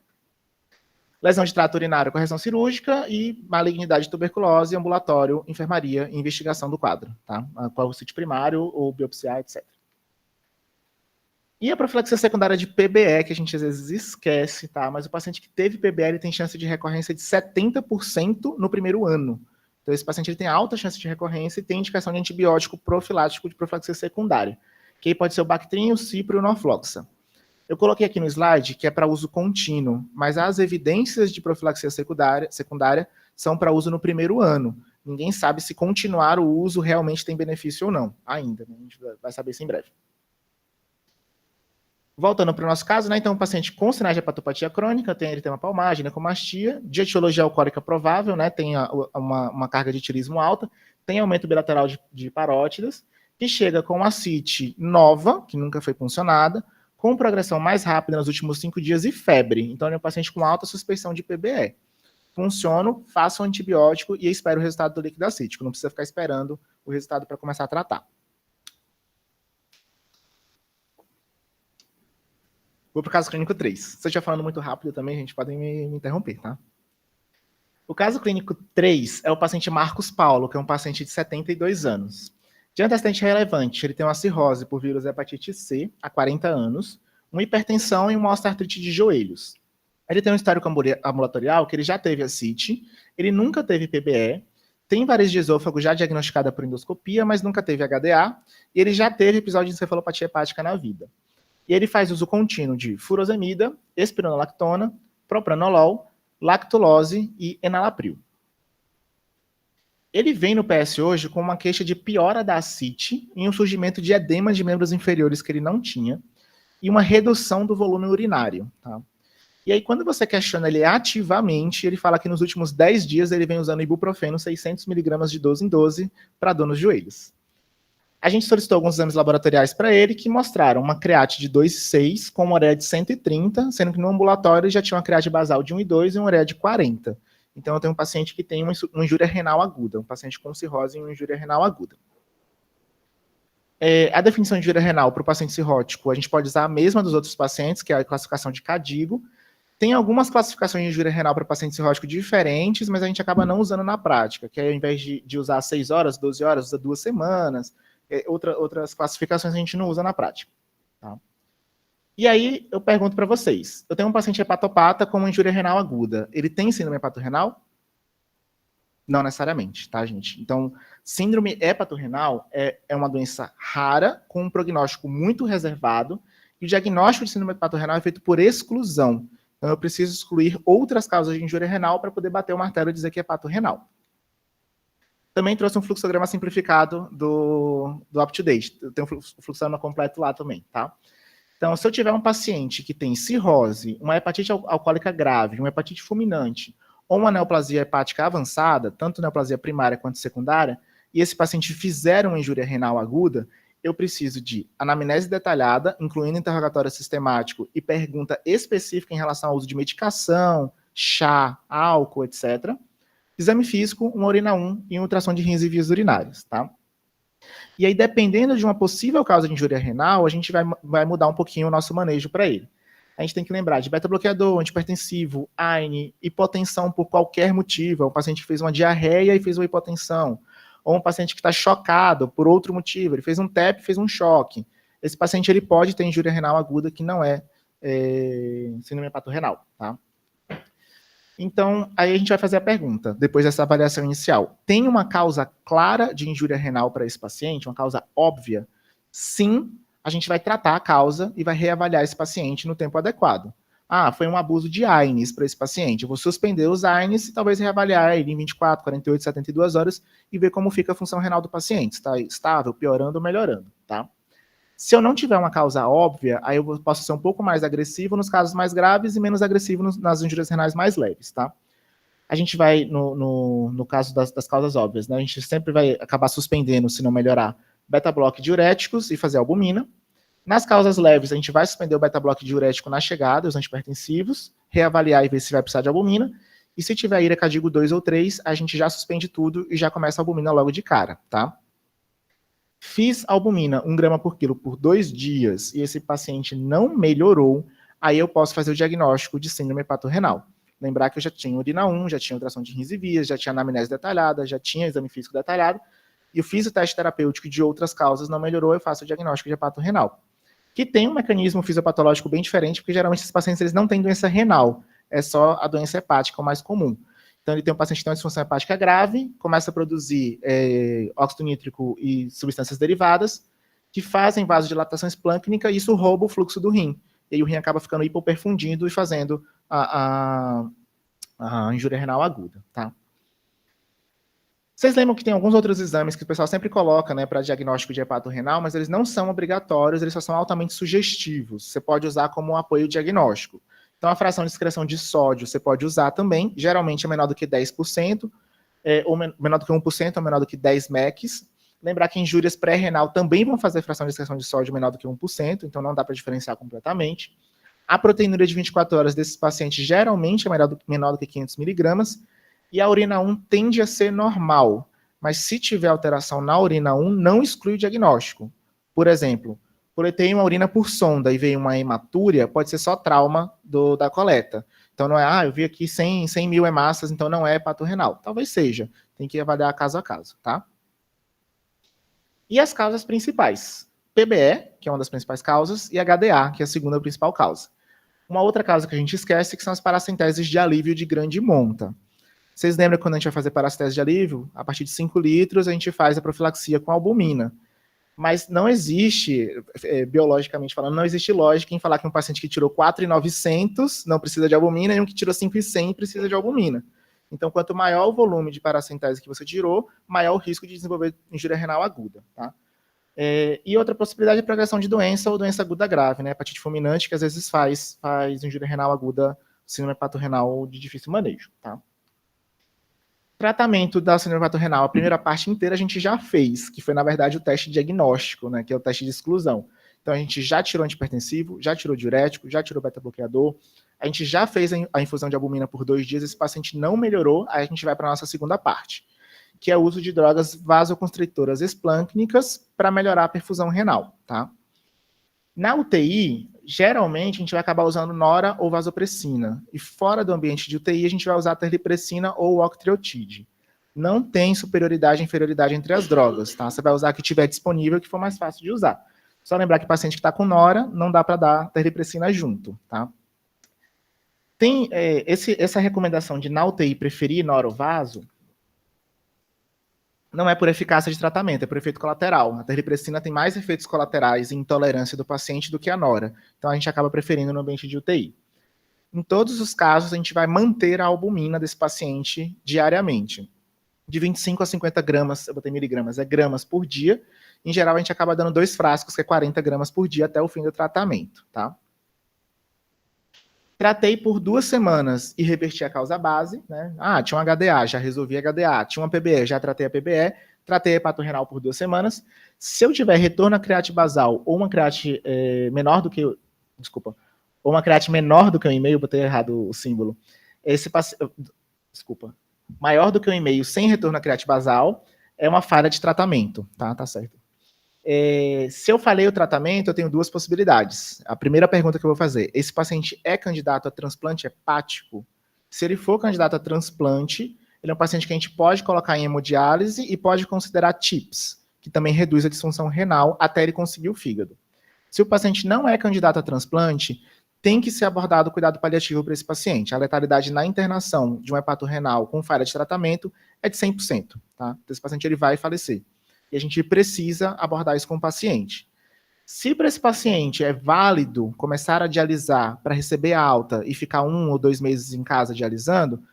Lesão de trato urinário, correção cirúrgica e malignidade, tuberculose, ambulatório, enfermaria e investigação do quadro, tá? Qual o sítio primário ou biopsiar, etc. E a profilaxia secundária de PBE, que a gente às vezes esquece, tá? Mas o paciente que teve PBE, ele tem chance de recorrência de 70% no primeiro ano. Então esse paciente ele tem alta chance de recorrência e tem indicação de antibiótico profilático de profilaxia secundária, que aí pode ser o Bactrim, o Cipro e o Norfloxa. Eu coloquei aqui no slide que é para uso contínuo, mas as evidências de profilaxia secundária são para uso no primeiro ano. Ninguém sabe se continuar o uso realmente tem benefício ou não, ainda. Né? A gente vai saber isso em breve. Voltando para o nosso caso, né? Então, um paciente com sinais de hepatopatia crônica, tem eritema palmar, ginecomastia, de etiologia alcoólica provável, né? Tem uma carga de etilismo alta, tem aumento bilateral de parótidas, que chega com ascite nova, que nunca foi puncionada, com progressão mais rápida nos últimos 5 dias e febre. Então, é um paciente com alta suspeição de PBE. Funciono, faço um antibiótico e espero o resultado do líquido acítico. Não precisa ficar esperando o resultado para começar a tratar. Vou para o caso clínico 3. Se eu estiver falando muito rápido também, a gente pode me interromper, tá? O caso clínico 3 é o paciente Marcos Paulo, que é um paciente de 72 anos. De antecedente relevante, ele tem uma cirrose por vírus hepatite C há 40 anos, uma hipertensão e uma osteoartrite de joelhos. Ele tem um histórico ambulatorial que ele já teve ascite, ele nunca teve PBE, tem varizes de esôfago já diagnosticada por endoscopia, mas nunca teve HDA, e ele já teve episódio de encefalopatia hepática na vida. E ele faz uso contínuo de furosemida, espironolactona, propranolol, lactulose e enalapril. Ele vem no PS hoje com uma queixa de piora da ascite e um surgimento de edema de membros inferiores que ele não tinha e uma redução do volume urinário. Tá? E aí, quando você questiona ele ativamente, ele fala que nos últimos 10 dias ele vem usando ibuprofeno 600mg de 12 em 12 para dor nos joelhos. A gente solicitou alguns exames laboratoriais para ele que mostraram uma create de 2,6 com uma ureia de 130, sendo que no ambulatório ele já tinha uma create basal de 1,2 e uma ureia de 40. Então, eu tenho um paciente que tem uma injúria renal aguda, um paciente com cirrose e uma injúria renal aguda. A definição de injúria renal para o paciente cirrótico, a gente pode usar a mesma dos outros pacientes, que é a classificação de CADIGO, Tem algumas classificações de injúria renal para paciente cirrótico diferentes, mas a gente acaba não usando na prática, que aí, ao invés de usar 6 horas, 12 horas, usa 2 semanas. Outras classificações a gente não usa na prática. Tá? E aí, eu pergunto para vocês, eu tenho um paciente hepatopata com uma injúria renal aguda, ele tem síndrome hepatorrenal? Não necessariamente, tá, gente? Então, síndrome hepatorrenal é uma doença rara, com um prognóstico muito reservado, e o diagnóstico de síndrome hepatorrenal é feito por exclusão. Então, eu preciso excluir outras causas de injúria renal para poder bater o martelo e dizer que é hepatorrenal. Também trouxe um fluxograma simplificado do UpToDate. Eu tenho um fluxograma completo lá também, tá? Então, se eu tiver um paciente que tem cirrose, uma hepatite alcoólica grave, uma hepatite fulminante, ou uma neoplasia hepática avançada, tanto neoplasia primária quanto secundária, e esse paciente fizer uma injúria renal aguda, eu preciso de anamnese detalhada, incluindo interrogatório sistemático e pergunta específica em relação ao uso de medicação, chá, álcool, etc. Exame físico, uma urina 1 e uma ultrassom de rins e vias urinárias, tá? E aí, dependendo de uma possível causa de injúria renal, a gente vai mudar um pouquinho o nosso manejo para ele. A gente tem que lembrar de beta-bloqueador, antipertensivo, AINE, hipotensão por qualquer motivo. É um paciente que fez uma diarreia e fez uma hipotensão. Ou um paciente que está chocado por outro motivo. Ele fez um TEP, fez um choque. Esse paciente ele pode ter injúria renal aguda que não é síndrome hepatorrenal, tá? Então, aí a gente vai fazer a pergunta, depois dessa avaliação inicial. Tem uma causa clara de injúria renal para esse paciente? Uma causa óbvia? Sim, a gente vai tratar a causa e vai reavaliar esse paciente no tempo adequado. Ah, foi um abuso de AINES para esse paciente. Eu vou suspender os AINES e talvez reavaliar ele em 24, 48, 72 horas e ver como fica a função renal do paciente. Está estável, piorando ou melhorando, tá? Se eu não tiver uma causa óbvia, aí eu posso ser um pouco mais agressivo nos casos mais graves e menos agressivo nas injúrias renais mais leves, tá? A gente vai, no caso das causas óbvias, né? A gente sempre vai acabar suspendendo, se não melhorar, beta-bloque diuréticos e fazer albumina. Nas causas leves, a gente vai suspender o beta-bloque diurético na chegada, os antipertensivos, reavaliar e ver se vai precisar de albumina. E se tiver ira cardíaco 2 ou 3, a gente já suspende tudo e já começa a albumina logo de cara, tá? Fiz albumina 1 grama por quilo por 2 dias e esse paciente não melhorou, aí eu posso fazer o diagnóstico de síndrome hepatorrenal. Lembrar que eu já tinha urina 1, já tinha ultrassom de rins e vias, já tinha anamnese detalhada, já tinha exame físico detalhado, e eu fiz o teste terapêutico de outras causas, não melhorou, eu faço o diagnóstico de hepatorrenal. Que tem um mecanismo fisiopatológico bem diferente, porque geralmente esses pacientes eles não têm doença renal, é só a doença hepática, o mais comum. Então, ele tem um paciente que tem uma disfunção hepática grave, começa a produzir óxido nítrico e substâncias derivadas, que fazem vasodilatação esplâncnica, e isso rouba o fluxo do rim. E aí o rim acaba ficando hipoperfundindo e fazendo a injúria renal aguda, tá? Vocês lembram que tem alguns outros exames que o pessoal sempre coloca, né, para diagnóstico de hepatorrenal, mas eles não são obrigatórios, eles só são altamente sugestivos. Você pode usar como um apoio diagnóstico. Então, a fração de excreção de sódio você pode usar também, geralmente é menor do que 10%, ou menor do que 1%, ou menor do que 10 MECs. Lembrar que injúrias pré-renal também vão fazer fração de excreção de sódio menor do que 1%, então não dá para diferenciar completamente. A proteinúria de 24 horas desses pacientes geralmente é menor do que 500 miligramas, e a urina 1 tende a ser normal, mas se tiver alteração na urina 1, não exclui o diagnóstico. Por exemplo, coletei uma urina por sonda e veio uma hematúria, pode ser só trauma da coleta. Então não é, eu vi aqui 100 mil hemácias, então não é hepatorrenal. Talvez seja, tem que avaliar caso a caso, tá? E as causas principais? PBE, que é uma das principais causas, e HDA, que é a segunda principal causa. Uma outra causa que a gente esquece que são as paracenteses de alívio de grande monta. Vocês lembram quando a gente vai fazer paracetese de alívio? A partir de 5 litros, a gente faz a profilaxia com albumina. Mas não existe, biologicamente falando, não existe lógica em falar que um paciente que tirou 4.900 não precisa de albumina e um que tirou 5.100 precisa de albumina. Então, quanto maior o volume de paracentese que você tirou, maior o risco de desenvolver injúria renal aguda, tá? E outra possibilidade é progressão de doença ou doença aguda grave, né? Hepatite fulminante, que às vezes faz injúria renal aguda, síndrome hepatorrenal de difícil manejo, tá? Tratamento da síndrome hepatorrenal, a primeira parte inteira a gente já fez, que foi, na verdade, o teste diagnóstico, né, que é o teste de exclusão. Então, a gente já tirou antipertensivo, já tirou diurético, já tirou beta-bloqueador, a gente já fez a infusão de albumina por 2 dias, esse paciente não melhorou, aí a gente vai para a nossa segunda parte, que é o uso de drogas vasoconstritoras esplâncnicas para melhorar a perfusão renal, tá? Na UTI, geralmente, a gente vai acabar usando nora ou vasopressina. E fora do ambiente de UTI, a gente vai usar terlipressina ou octreotide. Não tem superioridade e inferioridade entre as drogas, tá? Você vai usar o que tiver disponível, que for mais fácil de usar. Só lembrar que paciente que está com nora, não dá para dar terlipressina junto, tá? Tem essa recomendação de na UTI preferir nora ou vaso, não é por eficácia de tratamento, é por efeito colateral. A terlipressina tem mais efeitos colaterais e intolerância do paciente do que a nora. Então a gente acaba preferindo no ambiente de UTI. Em todos os casos, a gente vai manter a albumina desse paciente diariamente. De 25 a 50 gramas, eu botei miligramas, é gramas por dia. Em geral, a gente acaba dando 2 frascos, que é 40 gramas por dia até o fim do tratamento, tá? Tratei por 2 semanas e reverti a causa base, né? Ah, tinha um HDA, já resolvi HDA. Tinha uma PBE, já tratei a PBE. Tratei a hepatorenal por 2 semanas. Se eu tiver retorno a create basal ou uma create menor do que... Desculpa. Ou uma create menor do que 1,5, botei errado o símbolo. Desculpa. Maior do que 1,5 sem retorno a create basal é uma falha de tratamento, tá? Tá certo. Se eu falei o tratamento, eu tenho 2 possibilidades. A primeira pergunta que eu vou fazer: esse paciente é candidato a transplante hepático? Se ele for candidato a transplante, ele é um paciente que a gente pode colocar em hemodiálise e pode considerar TIPS, que também reduz a disfunção renal até ele conseguir o fígado. Se o paciente não é candidato a transplante, tem que ser abordado o cuidado paliativo para esse paciente. A letalidade na internação de um hepatorrenal com falha de tratamento é de 100%. Tá? Esse paciente ele vai falecer. E a gente precisa abordar isso com o paciente. Se para esse paciente é válido começar a dialisar para receber a alta e ficar 1 ou 2 meses em casa dialisando,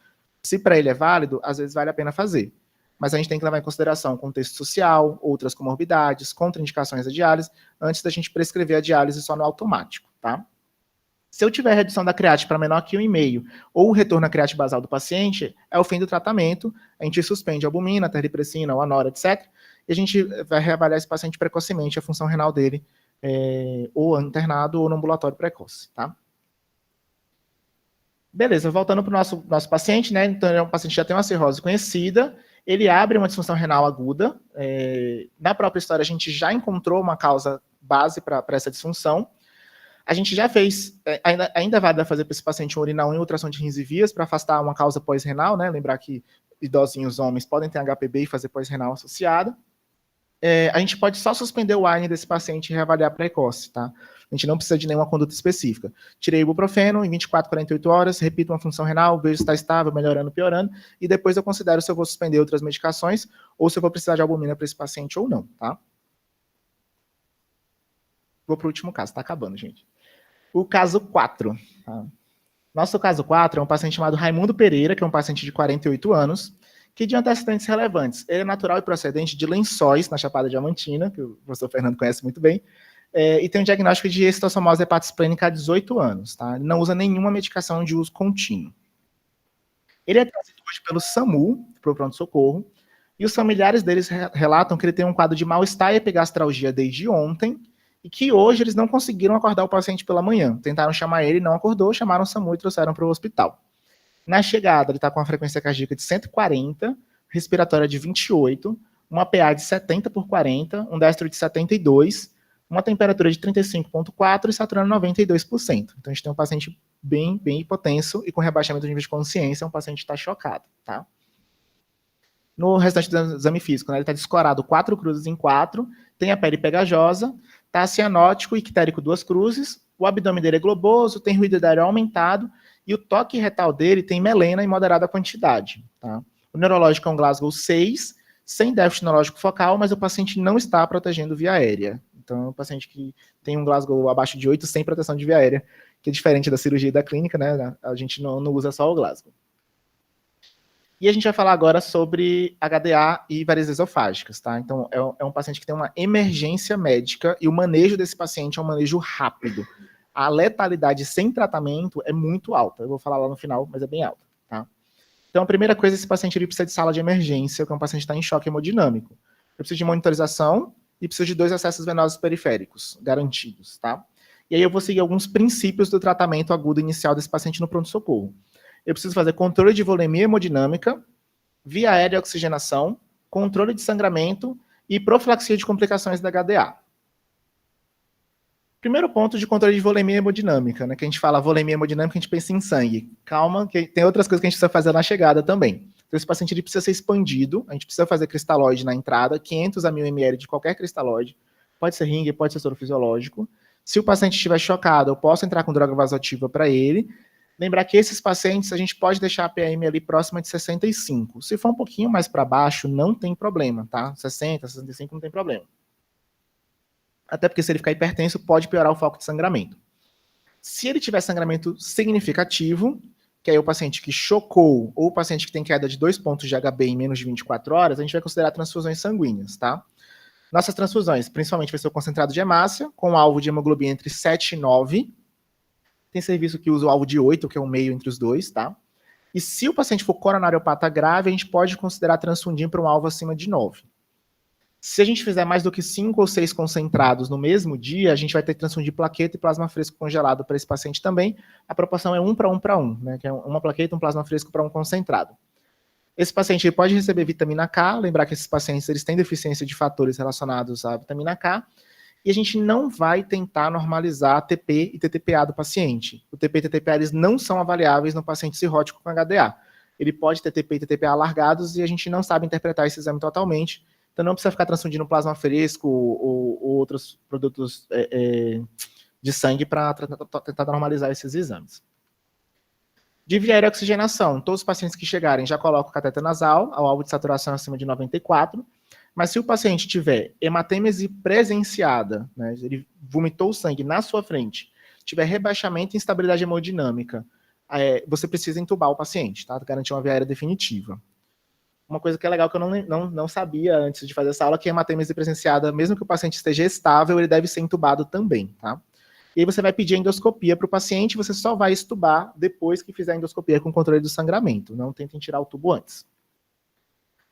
se para ele é válido, às vezes vale a pena fazer. Mas a gente tem que levar em consideração o contexto social, outras comorbidades, contraindicações da diálise, antes da gente prescrever a diálise só no automático, tá? Se eu tiver redução da create para menor que 1,5 ou o retorno à create basal do paciente, é o fim do tratamento, a gente suspende a albumina, a terlipressina, ou a nora, etc., e a gente vai reavaliar esse paciente precocemente, a função renal dele, ou internado ou no ambulatório precoce, tá? Beleza, voltando para o nosso paciente, né? Então, ele é um paciente que já tem uma cirrose conhecida, ele abre uma disfunção renal aguda, na própria história a gente já encontrou uma causa base para essa disfunção. A gente já fez, ainda vale fazer para esse paciente um urinal em ultrassom de rins e vias para afastar uma causa pós-renal, né? Lembrar que idosinhos homens podem ter HPB e fazer pós-renal associada. A gente pode só suspender o ARNI desse paciente e reavaliar precoce, tá? A gente não precisa de nenhuma conduta específica. Tirei o ibuprofeno em 24, 48 horas, repito uma função renal, vejo se está estável, melhorando, piorando, e depois eu considero se eu vou suspender outras medicações ou se eu vou precisar de albumina para esse paciente ou não, tá? Vou para o último caso, tá acabando, gente. O caso 4. Tá? Nosso caso 4 é um paciente chamado Raimundo Pereira, que é um paciente de 48 anos, que de antecedentes relevantes. Ele é natural e procedente de Lençóis, na Chapada Diamantina, que o professor Fernando conhece muito bem, e tem um diagnóstico de excitossomose hepatosplênica há 18 anos. Tá? Ele não usa nenhuma medicação de uso contínuo. Ele é trazido hoje pelo SAMU, para o pronto-socorro, e os familiares deles relatam que ele tem um quadro de mal-estar e epigastralgia desde ontem, e que hoje eles não conseguiram acordar o paciente pela manhã. Tentaram chamar ele, não acordou, chamaram o SAMU e trouxeram para o hospital. Na chegada, ele está com uma frequência cardíaca de 140, respiratória de 28, uma PA de 70 por 40, um destro de 72, uma temperatura de 35,4 e saturando 92%. Então, a gente tem um paciente bem hipotenso e com rebaixamento do nível de consciência, um paciente que está chocado, tá? No restante do exame físico, né, ele está descorado 4 cruzes em 4, tem a pele pegajosa, está cianótico e ictérico 2 cruzes, o abdômen dele é globoso, tem ruído aéreo aumentado, e o toque retal dele tem melena em moderada quantidade. Tá? O neurológico é um Glasgow 6, sem déficit neurológico focal, mas o paciente não está protegendo via aérea. Então, é um paciente que tem um Glasgow abaixo de 8 sem proteção de via aérea, que é diferente da cirurgia e da clínica, né? A gente não usa só o Glasgow. E a gente vai falar agora sobre HDA e varizes esofágicas, tá? Então, é um paciente que tem uma emergência médica e o manejo desse paciente é um manejo rápido. A letalidade sem tratamento é muito alta. Eu vou falar lá no final, mas é bem alta, tá? Então, a primeira coisa, esse paciente ele precisa de sala de emergência, porque um paciente está em choque hemodinâmico. Eu preciso de monitorização e preciso de 2 acessos venosos periféricos garantidos, tá? E aí eu vou seguir alguns princípios do tratamento agudo inicial desse paciente no pronto-socorro. Eu preciso fazer controle de volemia hemodinâmica, via aérea e oxigenação, controle de sangramento e profilaxia de complicações da HDA. Primeiro ponto de controle de volemia hemodinâmica, né? Que a gente fala volemia hemodinâmica, a gente pensa em sangue. Calma, que tem outras coisas que a gente precisa fazer na chegada também. Então, esse paciente ele precisa ser expandido, a gente precisa fazer cristalóide na entrada, 500 a 1000 ml de qualquer cristalóide, pode ser ringue, pode ser soro fisiológico. Se o paciente estiver chocado, eu posso entrar com droga vasoativa para ele. Lembrar que esses pacientes, a gente pode deixar a PM ali próxima de 65. Se for um pouquinho mais para baixo, não tem problema, tá? 60, 65 não tem problema. Até porque se ele ficar hipertenso, pode piorar o foco de sangramento. Se ele tiver sangramento significativo, que é o paciente que chocou, ou o paciente que tem queda de 2 pontos de HB em menos de 24 horas, a gente vai considerar transfusões sanguíneas, tá? Nossas transfusões, principalmente, vai ser o concentrado de hemácia, com um alvo de hemoglobina entre 7 e 9. Tem serviço que usa o alvo de 8, que é o meio entre os dois, tá? E se o paciente for coronariopata grave, a gente pode considerar transfundir para um alvo acima de 9. Se a gente fizer mais do que 5 ou 6 concentrados no mesmo dia, a gente vai ter que transfundir plaqueta e plasma fresco congelado para esse paciente também. A proporção é 1 para 1 para 1, né? Que é uma plaqueta, um plasma fresco para um concentrado. Esse paciente pode receber vitamina K, lembrar que esses pacientes eles têm deficiência de fatores relacionados à vitamina K, e a gente não vai tentar normalizar TP e TTPA do paciente. O TP e TTPA eles não são avaliáveis no paciente cirrótico com HDA. Ele pode ter TP e TTPA alargados e a gente não sabe interpretar esse exame totalmente. Então não precisa ficar transfundindo plasma fresco ou outros produtos de sangue para tentar normalizar esses exames. De via aérea oxigenação, todos os pacientes que chegarem já colocam o cateter nasal, ao alvo de saturação acima de 94, mas se o paciente tiver hematêmese presenciada, né, ele vomitou sangue na sua frente, tiver rebaixamento e instabilidade hemodinâmica, você precisa entubar o paciente, tá? Garantir uma via aérea definitiva. Uma coisa que é legal que eu não sabia antes de fazer essa aula, que a hematêmese presenciada, mesmo que o paciente esteja estável, ele deve ser entubado também, tá? E aí você vai pedir a endoscopia para o paciente, você só vai estubar depois que fizer a endoscopia com controle do sangramento. Não tentem tirar o tubo antes.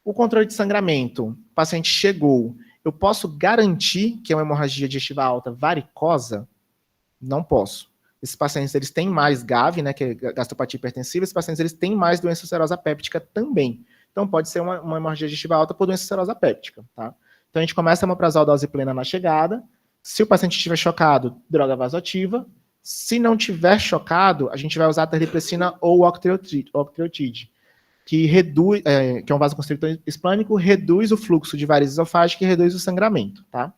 O controle de sangramento, o paciente chegou, eu posso garantir que é uma hemorragia digestiva alta varicosa? Não posso. Esses pacientes, eles têm mais GAV, né, que é gastropatia hipertensiva, esses pacientes, eles têm mais doença ulcerosa péptica também. Então, pode ser uma hemorragia digestiva alta por doença ulcerosa péptica, tá? Então, a gente começa a omeprazol dose plena na chegada. Se o paciente estiver chocado, droga vasoativa. Se não tiver chocado, a gente vai usar a terlipressina ou octreotide, que reduz, que é um vasoconstrictor esplânico, reduz o fluxo de varizes esofágicas e reduz o sangramento, tá?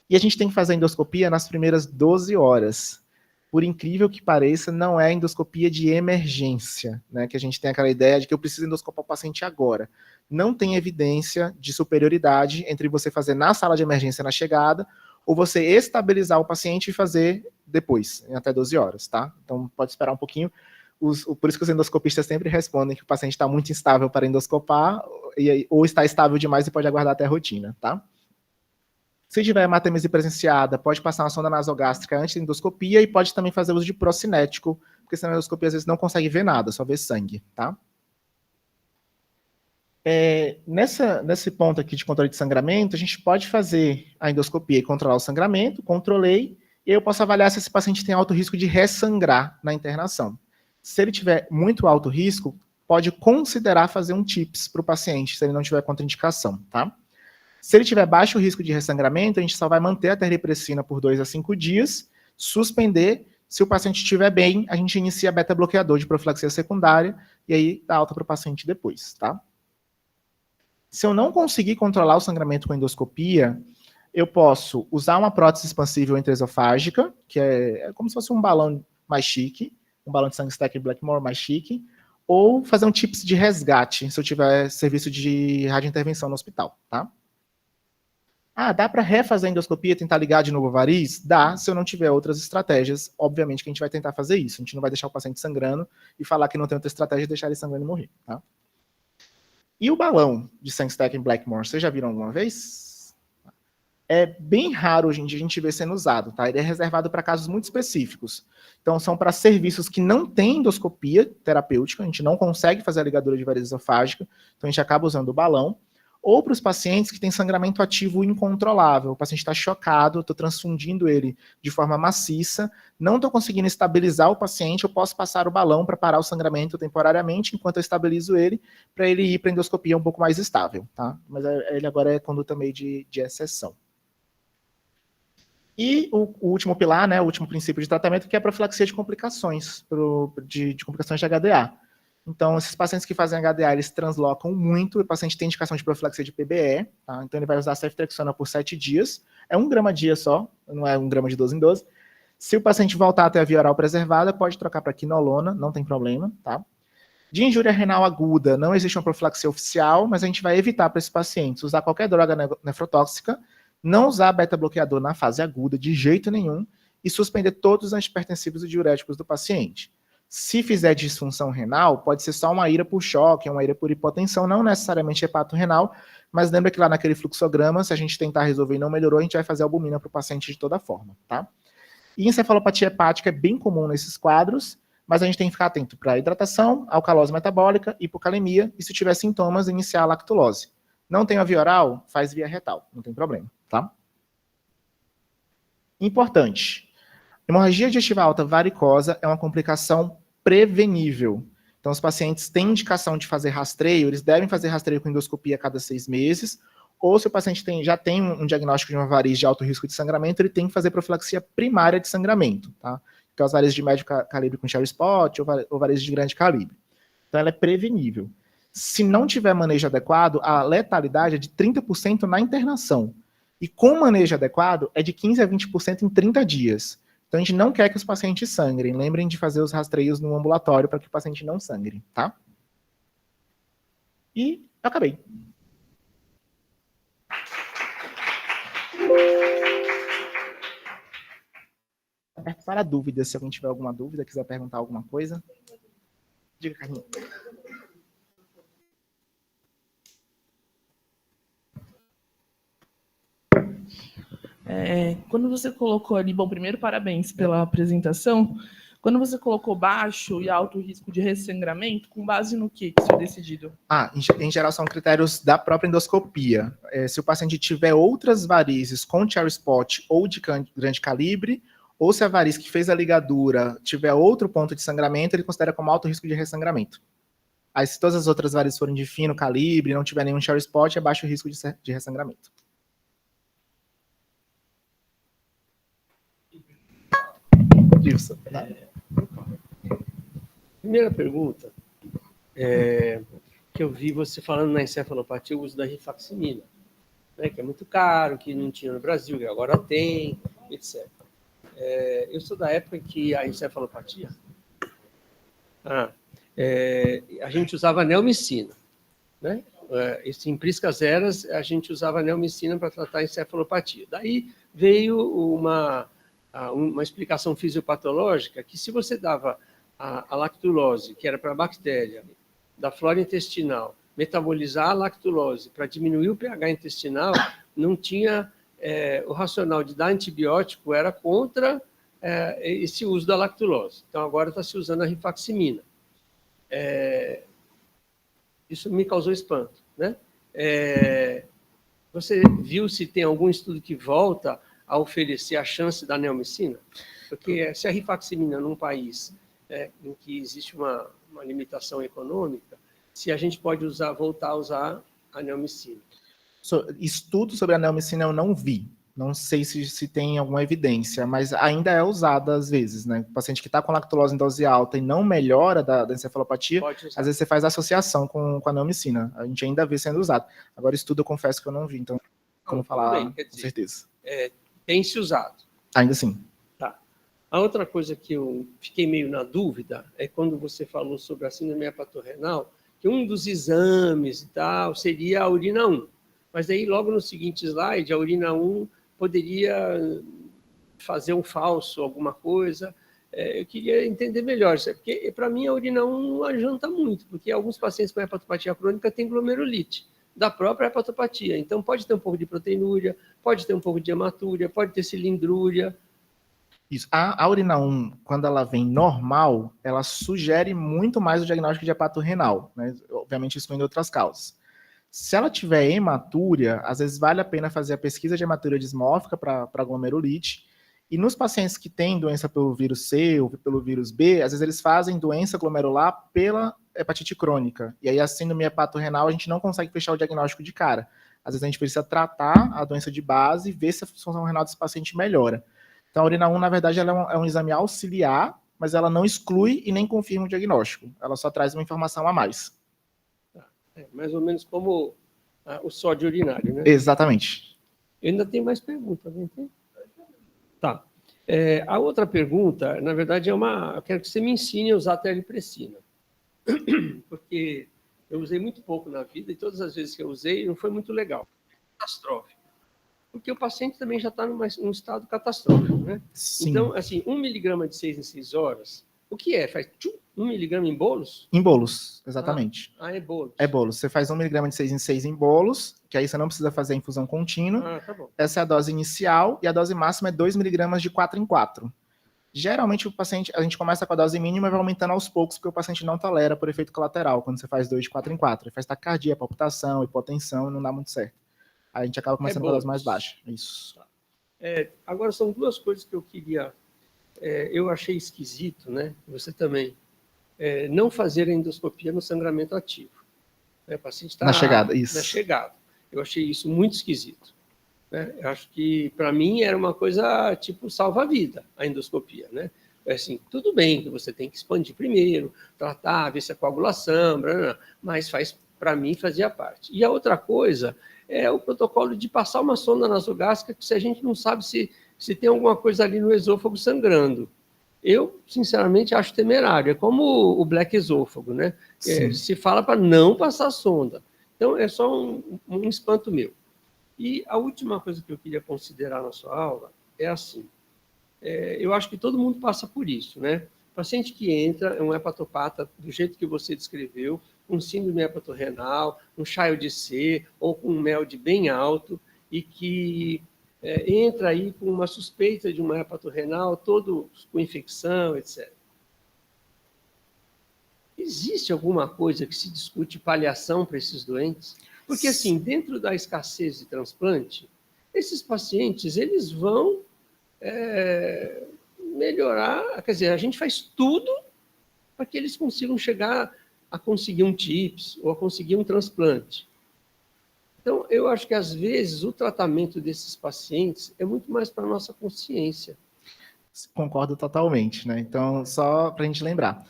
E a gente tem que fazer a endoscopia nas primeiras 12 horas. Por incrível que pareça, não é endoscopia de emergência, né? Que a gente tem aquela ideia de que eu preciso endoscopar o paciente agora. Não tem evidência de superioridade entre você fazer na sala de emergência na chegada ou você estabilizar o paciente e fazer depois, em até 12 horas, tá? Então pode esperar um pouquinho. Por isso que os endoscopistas sempre respondem que o paciente está muito instável para endoscopar ou está estável demais e pode aguardar até a rotina, tá? Se tiver hematêmese presenciada, pode passar uma sonda nasogástrica antes da endoscopia e pode também fazer uso de procinético, porque senão a endoscopia às vezes não consegue ver nada, só vê sangue, tá? Nesse ponto aqui de controle de sangramento, a gente pode fazer a endoscopia e controlar o sangramento, controlei, e eu posso avaliar se esse paciente tem alto risco de ressangrar na internação. Se ele tiver muito alto risco, pode considerar fazer um TIPS para o paciente, se ele não tiver contraindicação, tá? Se ele tiver baixo risco de ressangramento, a gente só vai manter a terlipressina por 2 a 5 dias, suspender. Se o paciente estiver bem, a gente inicia beta-bloqueador de profilaxia secundária e aí dá alta para o paciente depois, tá? Se eu não conseguir controlar o sangramento com endoscopia, eu posso usar uma prótese expansível intraesofágica, que é como se fosse um balão mais chique, um balão de sangue Stack Blackmore mais chique, ou fazer um TIPS de resgate, se eu tiver serviço de radiointervenção no hospital, tá? Ah, dá para refazer a endoscopia e tentar ligar de novo o variz? Dá, se eu não tiver outras estratégias. Obviamente que a gente vai tentar fazer isso. A gente não vai deixar o paciente sangrando e falar que não tem outra estratégia e deixar ele sangrando e morrer, tá? E o balão de sangue Stack em Blackmore, vocês já viram alguma vez? É bem raro hoje em dia a gente ver sendo usado, tá? Ele é reservado para casos muito específicos. Então, são para serviços que não têm endoscopia terapêutica, a gente não consegue fazer a ligadura de variz esofágica, então a gente acaba usando o balão. Ou para os pacientes que têm sangramento ativo incontrolável. O paciente está chocado, estou transfundindo ele de forma maciça, não estou conseguindo estabilizar o paciente, eu posso passar o balão para parar o sangramento temporariamente, enquanto eu estabilizo ele, para ele ir para a endoscopia um pouco mais estável, tá? Mas ele agora é conduta meio de exceção. E o último pilar, né, o último princípio de tratamento, que é a profilaxia de complicações, de complicações de HDA. Então, esses pacientes que fazem HDA, eles translocam muito, o paciente tem indicação de profilaxia de PBE, tá? Então ele vai usar ceftriaxona por 7 dias, é 1 grama dia só, não é 1 grama de 12 em 12. Se o paciente voltar a ter a via oral preservada, pode trocar para quinolona, não tem problema, tá? De injúria renal aguda, não existe uma profilaxia oficial, mas a gente vai evitar para esses pacientes usar qualquer droga nefrotóxica, não usar beta-bloqueador na fase aguda de jeito nenhum e suspender todos os antipertensivos e diuréticos do paciente. Se fizer disfunção renal, pode ser só uma ira por choque, uma ira por hipotensão, não necessariamente hepato-renal, mas lembra que lá naquele fluxograma, se a gente tentar resolver e não melhorou, a gente vai fazer albumina para o paciente de toda forma, tá? E encefalopatia hepática é bem comum nesses quadros, mas a gente tem que ficar atento para hidratação, alcalose metabólica, hipocalemia, e se tiver sintomas, iniciar a lactulose. Não tem a via oral, faz via retal, não tem problema, tá? Importante. Hemorragia digestiva alta varicosa é uma complicação prevenível. Então, os pacientes têm indicação de fazer rastreio, eles devem fazer rastreio com endoscopia a cada 6 meses, ou se o paciente já tem um diagnóstico de uma variz de alto risco de sangramento, ele tem que fazer profilaxia primária de sangramento, tá? Que é as varizes de médio calibre com cherry spot ou varizes de grande calibre. Então, ela é prevenível. Se não tiver manejo adequado, a letalidade é de 30% na internação. E com manejo adequado, é de 15% a 20% em 30 dias. Então, a gente não quer que os pacientes sangrem. Lembrem de fazer os rastreios no ambulatório para que o paciente não sangre, tá? E eu acabei. Aberto para dúvidas, se alguém tiver alguma dúvida, quiser perguntar alguma coisa. Diga, Carlinhos. Quando você colocou ali, bom, primeiro parabéns pela apresentação. Quando você colocou baixo e alto risco de ressangramento, com base no que foi decidido? Em geral são critérios da própria endoscopia. Se o paciente tiver outras varizes com cherry spot ou de grande calibre, ou se a variz que fez a ligadura tiver outro ponto de sangramento, ele considera como alto risco de ressangramento. Aí se todas as outras varizes forem de fino calibre, não tiver nenhum cherry spot, é baixo risco de ressangramento. Isso. Primeira pergunta, que eu vi você falando na encefalopatia, o uso da rifaximina, né, que é muito caro, que não tinha no Brasil, que agora tem, etc. Eu sou da época em que a encefalopatia, a gente usava neomicina, né? Em priscas eras, a gente usava neomicina para tratar a encefalopatia. Daí veio uma explicação fisiopatológica que se você dava a lactulose, que era para a bactéria da flora intestinal, metabolizar a lactulose para diminuir o pH intestinal, não tinha o racional de dar antibiótico era contra esse uso da lactulose. Então, agora está se usando a rifaximina. Isso me causou espanto, né? Você viu se tem algum estudo que volta a oferecer a chance da neomicina? Porque se a rifaximina num país em que existe uma limitação econômica, se a gente pode voltar a usar a neomicina. Estudo sobre a neomicina eu não vi. Não sei se tem alguma evidência, mas ainda é usada às vezes, né? O paciente que está com lactulose em dose alta e não melhora da encefalopatia, às vezes você faz associação com a neomicina. A gente ainda vê sendo usado. Agora, estudo eu confesso que eu não vi, então como falar bem, com certeza. Tem se usado. Ainda sim. Tá. A outra coisa que eu fiquei meio na dúvida é quando você falou sobre a síndrome hepatorrenal, que um dos exames e tal seria a urina 1. Mas aí, logo no seguinte slide, a urina 1 poderia fazer um falso, alguma coisa. Eu queria entender melhor, porque para mim a urina 1 não adianta muito, porque alguns pacientes com hepatopatia crônica têm glomerulite da própria hepatopatia. Então, pode ter um pouco de proteinúria, pode ter um pouco de hematúria, pode ter cilindrúria. Isso. A urina 1, quando ela vem normal, ela sugere muito mais o diagnóstico de hepatorrenal, né? Obviamente, excluindo outras causas. Se ela tiver hematúria, às vezes vale a pena fazer a pesquisa de hematúria dismórfica para glomerulite. E nos pacientes que têm doença pelo vírus C ou pelo vírus B, às vezes eles fazem doença glomerular pela hepatite crônica. E aí a síndrome hepatorrenal a gente não consegue fechar o diagnóstico de cara. Às vezes a gente precisa tratar a doença de base e ver se a função renal desse paciente melhora. Então, a urina 1, na verdade, ela é um exame auxiliar, mas ela não exclui e nem confirma o diagnóstico. Ela só traz uma informação a mais. Mais ou menos como o sódio urinário, né? Exatamente. Eu ainda tenho mais perguntas, não tem? Tá. A outra pergunta, na verdade, eu quero que você me ensine a usar a terlipressina. Porque eu usei muito pouco na vida e todas as vezes que eu usei não foi muito legal. Catastrófico. Porque o paciente também já está num estado catastrófico, né? Sim. Então, assim, 1 miligrama de 6 em 6 horas, o que é? Faz 1 miligrama em bolos? Em bolos, exatamente. É bolos. É bolos. Você faz 1 miligrama de 6 em 6 em bolos, que aí você não precisa fazer a infusão contínua. Tá bom. Essa é a dose inicial, e a dose máxima é 2 miligramas de 4 em 4. Geralmente, a gente começa com a dose mínima e vai aumentando aos poucos, porque o paciente não tolera por efeito colateral, quando você faz 2 de 4 em 4. Ele faz taquicardia, palpitação, hipotensão, e não dá muito certo. Aí a gente acaba começando com a dose mais baixa. Isso. Agora, são duas coisas que eu queria... eu achei esquisito, né? Você também. Não fazer a endoscopia no sangramento ativo. O paciente está... Na chegada, isso. Na chegada. Eu achei isso muito esquisito. Eu acho que, para mim, era uma coisa tipo salva-vida, a endoscopia, né? Assim, tudo bem que você tem que expandir primeiro, tratar, ver se é coagulação, blá, blá, mas para mim, fazia parte. E a outra coisa é o protocolo de passar uma sonda nasogástrica, que se a gente não sabe se tem alguma coisa ali no esôfago sangrando. Eu, sinceramente, acho temerário. É como o black esôfago, né? Se fala para não passar sonda. Então, é só um espanto meu. E a última coisa que eu queria considerar na sua aula é assim. Eu acho que todo mundo passa por isso, né? O paciente que entra é um hepatopata do jeito que você descreveu, com síndrome hepatorrenal, um Child C ou com um MELD bem alto e que entra aí com uma suspeita de uma hepatorrenal, todo com infecção, etc. Existe alguma coisa que se discute paliação para esses doentes? Porque, assim, dentro da escassez de transplante, esses pacientes, eles vão melhorar, quer dizer, a gente faz tudo para que eles consigam chegar a conseguir um TIPS ou a conseguir um transplante. Então, eu acho que, às vezes, o tratamento desses pacientes é muito mais para a nossa consciência. Concordo totalmente, né? Então, só para a gente lembrar,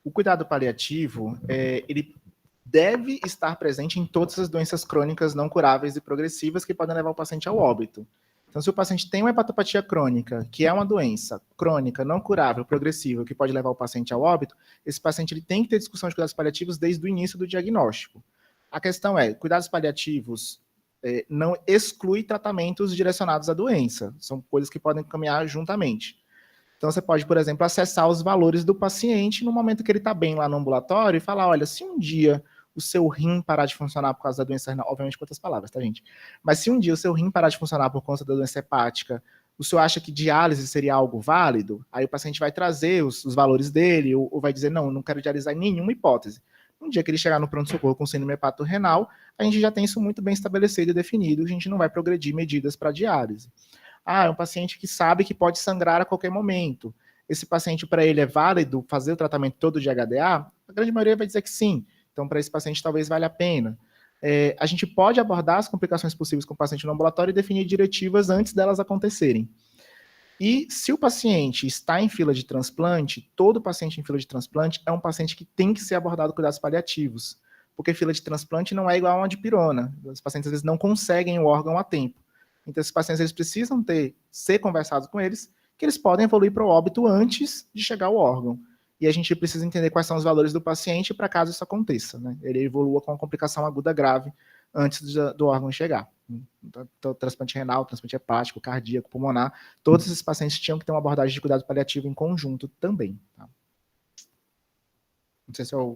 o cuidado paliativo, ele deve estar presente em todas as doenças crônicas não curáveis e progressivas que podem levar o paciente ao óbito. Então, se o paciente tem uma hepatopatia crônica, que é uma doença crônica, não curável, progressiva, que pode levar o paciente ao óbito, esse paciente ele tem que ter discussão de cuidados paliativos desde o início do diagnóstico. A questão é, cuidados paliativos não exclui tratamentos direcionados à doença, são coisas que podem caminhar juntamente. Então, você pode, por exemplo, acessar os valores do paciente no momento que ele está bem lá no ambulatório e falar, olha, se um dia o seu rim parar de funcionar por causa da doença renal, obviamente com outras palavras, tá, gente? Mas se um dia o seu rim parar de funcionar por conta da doença hepática, o senhor acha que diálise seria algo válido? Aí o paciente vai trazer os valores dele, ou vai dizer, não quero dialisar em nenhuma hipótese. Um dia que ele chegar no pronto-socorro com síndrome hepatorrenal, a gente já tem isso muito bem estabelecido e definido, a gente não vai progredir medidas para diálise. É um paciente que sabe que pode sangrar a qualquer momento. Esse paciente, para ele, é válido fazer o tratamento todo de HDA? A grande maioria vai dizer que sim. Então, para esse paciente, talvez valha a pena. A gente pode abordar as complicações possíveis com o paciente no ambulatório e definir diretivas antes delas acontecerem. E se o paciente está em fila de transplante, todo paciente em fila de transplante é um paciente que tem que ser abordado com cuidados paliativos. Porque fila de transplante não é igual a uma dipirona. Os pacientes, às vezes, não conseguem o órgão a tempo. Então, esses pacientes eles precisam ser conversados com eles, que eles podem evoluir para o óbito antes de chegar ao órgão. E a gente precisa entender quais são os valores do paciente para caso isso aconteça, né? Ele evolua com uma complicação aguda grave antes do órgão chegar. Então, transplante renal, transplante hepático, cardíaco, pulmonar, todos esses pacientes tinham que ter uma abordagem de cuidado paliativo em conjunto também. Tá? Não sei se eu...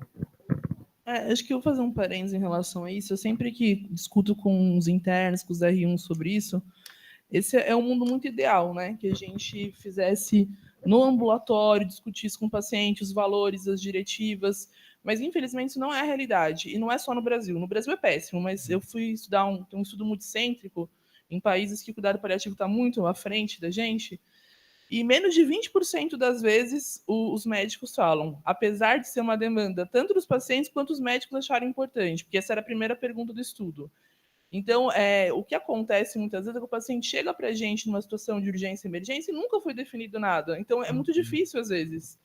Acho que eu vou fazer um parênteses em relação a isso. Eu sempre que discuto com os internos, com os R1 sobre isso, esse é um mundo muito ideal, né? Que a gente fizesse no ambulatório, discutisse com o paciente os valores, as diretivas, mas infelizmente isso não é a realidade, e não é só no Brasil. No Brasil é péssimo, mas eu fui estudar tem um estudo multicêntrico em países que o cuidado paliativo está muito à frente da gente, e menos de 20% das vezes os médicos falam, apesar de ser uma demanda tanto dos pacientes quanto os médicos acharem importante, porque essa era a primeira pergunta do estudo. Então, o que acontece muitas vezes é que o paciente chega para a gente numa situação de urgência e emergência e nunca foi definido nada. Então, é muito difícil às vezes.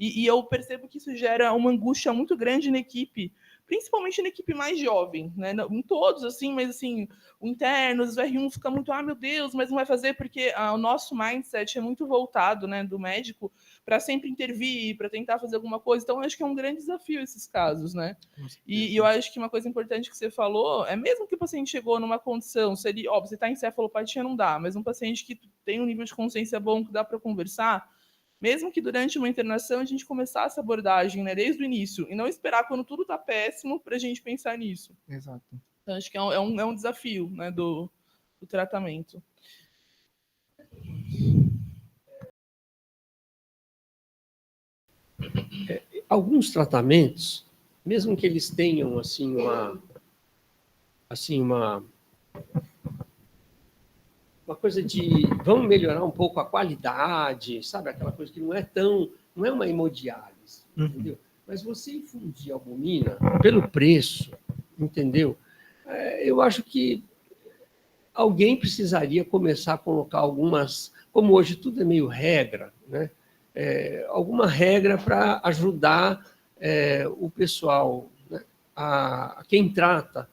E eu percebo que isso gera uma angústia muito grande na equipe, principalmente na equipe mais jovem, né? Em todos, assim, mas assim, o interno, os R1 fica muito, meu Deus, mas não vai fazer, porque o nosso mindset é muito voltado, né, do médico, para sempre intervir, para tentar fazer alguma coisa. Então, eu acho que é um grande desafio esses casos, né? E eu acho que uma coisa importante que você falou é, mesmo que o paciente chegou numa condição, se ele, você está em encefalopatia, não dá, mas um paciente que tem um nível de consciência bom, que dá para conversar, mesmo que durante uma internação a gente começasse essa abordagem, né, desde o início, e não esperar quando tudo está péssimo para a gente pensar nisso. Exato. Então, acho que é um desafio, né, do tratamento. Alguns tratamentos, mesmo que eles tenham uma coisa de vamos melhorar um pouco a qualidade, sabe? Aquela coisa que não é uma hemodiálise, entendeu? Mas você infundir albumina pelo preço, entendeu? Eu acho que alguém precisaria começar a colocar algumas, como hoje tudo é meio regra, né? Alguma regra para ajudar o pessoal, né? a quem trata,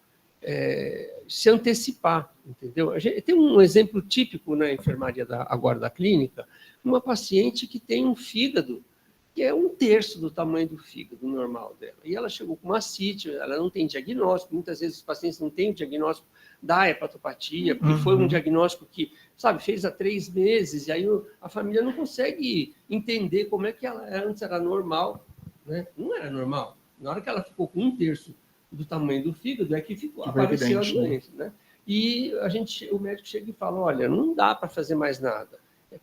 se antecipar, entendeu? Tem um exemplo típico na enfermaria agora da clínica, uma paciente que tem um fígado que é 1/3 do tamanho do fígado normal dela. E ela chegou com uma ascite, ela não tem diagnóstico, muitas vezes os pacientes não têm o diagnóstico da hepatopatia, porque foi um diagnóstico que, sabe, fez há 3 meses, e aí a família não consegue entender como é que ela antes era normal, né? Não era normal. Na hora que ela ficou com 1/3 do tamanho do fígado, é que apareceu a doença, né? E o médico chega e fala, olha, não dá para fazer mais nada.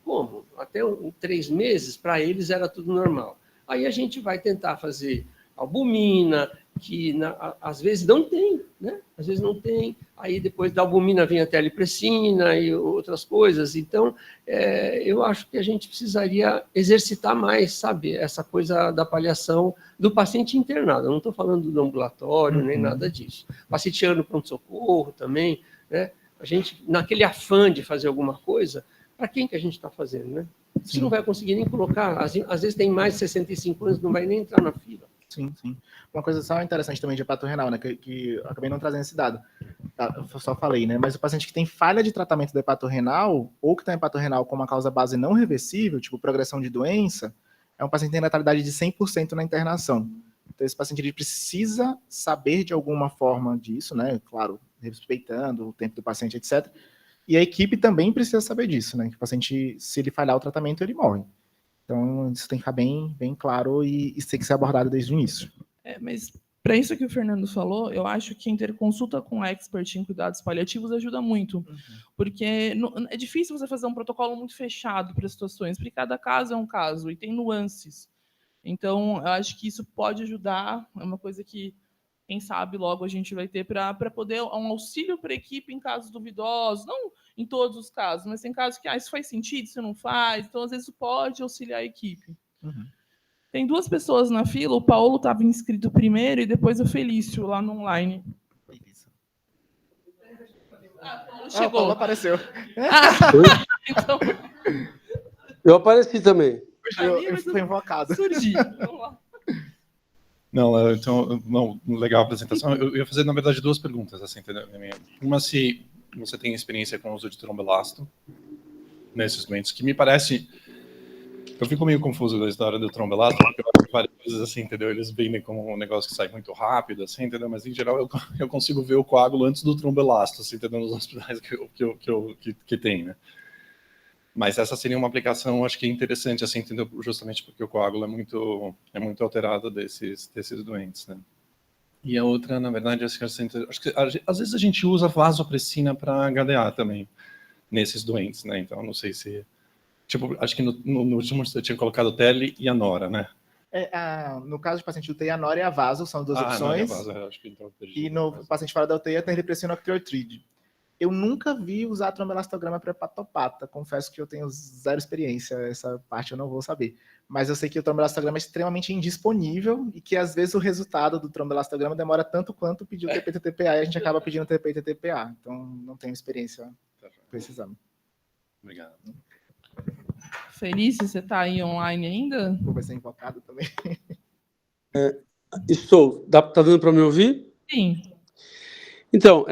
Como? Até 3 meses, para eles era tudo normal. Aí a gente vai tentar fazer albumina, que às vezes não tem, né? Às vezes não tem. Aí depois da albumina vem a teliprecina e outras coisas. Então, eu acho que a gente precisaria exercitar mais, sabe? Essa coisa da paliação do paciente internado. Eu não estou falando do ambulatório, nem nada disso. Paciente no pronto-socorro também, né? A gente, naquele afã de fazer alguma coisa, para quem que a gente está fazendo, né? Você não vai conseguir nem colocar, às vezes tem mais de 65 anos, não vai nem entrar na fila. Sim, sim. Uma coisa só interessante também de hepatorrenal, né, que eu acabei não trazendo esse dado, eu só falei, né, mas o paciente que tem falha de tratamento do hepatorrenal, ou que tem hepatorrenal com uma causa base não reversível, tipo progressão de doença, é um paciente que tem letalidade de 100% na internação. Então, esse paciente ele precisa saber de alguma forma disso, né, claro, respeitando o tempo do paciente, etc. E a equipe também precisa saber disso, né, que o paciente, se ele falhar o tratamento, ele morre. Então, isso tem que ficar bem, bem claro e isso tem que ser abordado desde o início. Mas para isso que o Fernando falou, eu acho que interconsulta com expert em cuidados paliativos ajuda muito. Porque é difícil você fazer um protocolo muito fechado para as situações, porque cada caso é um caso e tem nuances. Então, eu acho que isso pode ajudar, é uma coisa que, quem sabe, logo a gente vai ter para poder um auxílio para a equipe em casos duvidosos, não em todos os casos, mas tem casos que isso faz sentido, isso não faz, então às vezes pode auxiliar a equipe. Tem 2 pessoas na fila, o Paulo estava inscrito primeiro e depois o Felício, lá no online. Paulo chegou. O Paulo apareceu. Então... Eu apareci também. Eu fui invocado. Surgi. Vamos lá. Não, então, legal a apresentação. Eu ia fazer, na verdade, 2 perguntas, assim, entendeu? Uma, se você tem experiência com o uso de trombelasto nesses doentes, que me parece... Eu fico meio confuso da história do trombelasto, porque eu acho que várias vezes, assim, entendeu? Eles vendem como um negócio que sai muito rápido, assim, entendeu? Mas, em geral, eu consigo ver o coágulo antes do trombelasto, assim, entendeu? Nos hospitais que tem, né? Mas essa seria uma aplicação, acho que interessante, assim, entendeu? Justamente porque o coágulo é muito alterado desses doentes, né? E a outra, na verdade, acho que às vezes a gente usa vasopressina para HDA também, nesses doentes, né? Então, não sei se... Tipo, acho que no último você tinha colocado o tele e a nora, né? No caso do paciente UTI, a nora e a vaso são 2 opções. Nora e a vaso, acho que então, e no paciente fora da UTI, a terlipressina octreotide. Eu nunca vi usar tromboelastograma para hepatopata. Confesso que eu tenho zero experiência, essa parte eu não vou saber. Mas eu sei que o tromboelastograma é extremamente indisponível e que, às vezes, o resultado do tromboelastograma demora tanto quanto pedir o TP-TTPA e a gente acaba pedindo TP e TTPA. Então, não tenho experiência com esse exame. Obrigado. Felício, você está aí online ainda? Vai ser invocado também. Estou. Tá dando para me ouvir? Sim. Então,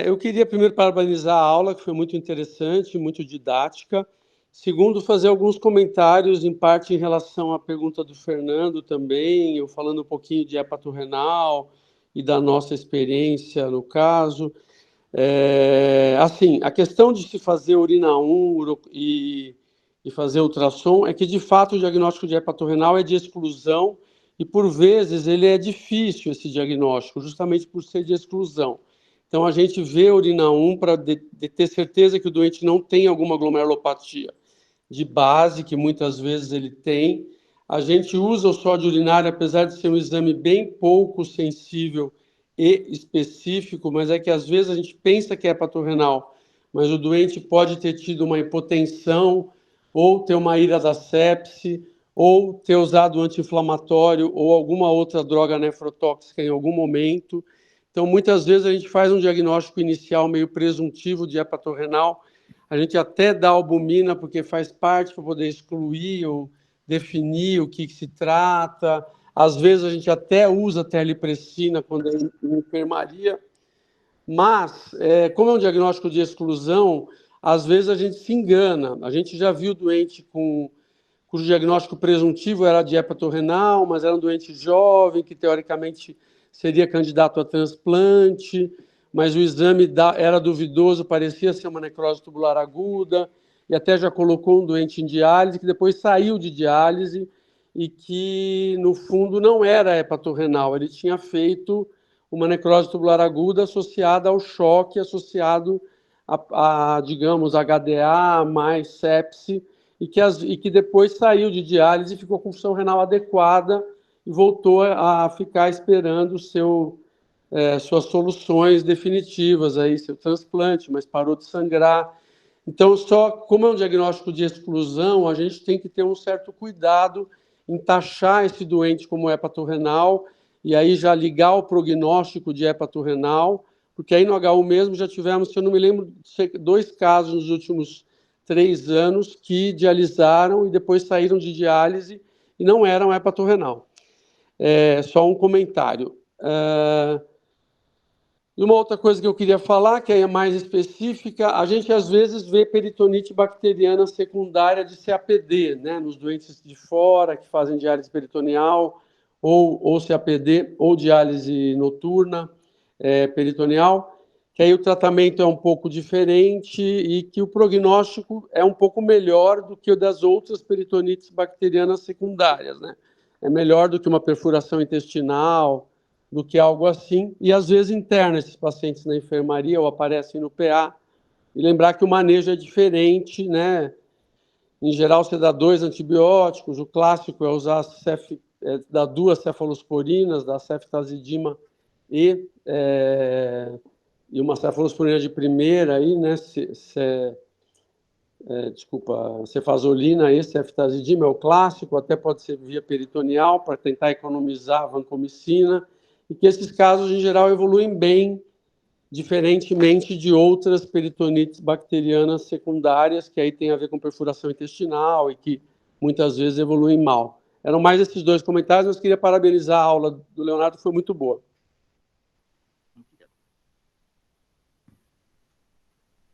eu queria primeiro parabenizar a aula, que foi muito interessante, muito didática. Segundo, fazer alguns comentários, em parte em relação à pergunta do Fernando também, eu falando um pouquinho de hepatorrenal e da nossa experiência no caso. Assim, a questão de se fazer urina 1 e fazer ultrassom é que, de fato, o diagnóstico de hepatorrenal é de exclusão e, por vezes, ele é difícil, esse diagnóstico, justamente por ser de exclusão. Então, a gente vê urina 1 para ter certeza que o doente não tem alguma glomerulopatia de base, que muitas vezes ele tem. A gente usa o sódio urinário, apesar de ser um exame bem pouco sensível e específico, mas é que às vezes a gente pensa que é hepatorrenal, mas o doente pode ter tido uma hipotensão, ou ter uma ira da sepse, ou ter usado anti-inflamatório ou alguma outra droga nefrotóxica em algum momento. Então, muitas vezes a gente faz um diagnóstico inicial meio presuntivo de hepatorrenal, a gente até dá albumina porque faz parte para poder excluir ou definir o que se trata. Às vezes a gente até usa terlipressina quando é em enfermaria, mas, como é um diagnóstico de exclusão, às vezes a gente se engana. A gente já viu doente cujo diagnóstico presuntivo era de hepatorrenal, mas era um doente jovem, que teoricamente seria candidato a transplante, mas o exame era duvidoso, parecia ser uma necrose tubular aguda, e até já colocou um doente em diálise, que depois saiu de diálise, e que, no fundo, não era hepatorrenal, ele tinha feito uma necrose tubular aguda associada ao choque, associado a digamos, HDA mais sepse, e que depois saiu de diálise e ficou com função renal adequada e voltou a ficar esperando suas soluções definitivas, aí, seu transplante, mas parou de sangrar. Então, como é um diagnóstico de exclusão, a gente tem que ter um certo cuidado em taxar esse doente como hepatorrenal e aí já ligar o prognóstico de hepatorrenal, porque aí no HU mesmo já tivemos, se eu não me lembro, 2 casos nos últimos 3 anos que dialisaram e depois saíram de diálise e não eram hepatorrenal. Só um comentário. E uma outra coisa que eu queria falar, que é mais específica, a gente às vezes vê peritonite bacteriana secundária de CAPD, né, nos doentes de fora que fazem diálise peritoneal, ou CAPD, ou diálise noturna peritoneal, que aí o tratamento é um pouco diferente e que o prognóstico é um pouco melhor do que o das outras peritonites bacterianas secundárias, né? É melhor do que uma perfuração intestinal, do que algo assim, e às vezes interna esses pacientes na enfermaria ou aparecem no PA, e lembrar que o manejo é diferente, né? Em geral, você dá 2 antibióticos, o clássico é usar dar 2 cefalosporinas, da ceftazidima e uma cefalosporina de primeira, aí, né? Cefazolina e ceftazidima é o clássico, até pode ser via peritoneal para tentar economizar a vancomicina, e que esses casos, em geral, evoluem bem, diferentemente de outras peritonites bacterianas secundárias, que aí tem a ver com perfuração intestinal e que muitas vezes evoluem mal. Eram mais esses 2 comentários, mas queria parabenizar a aula do Leonardo, foi muito boa.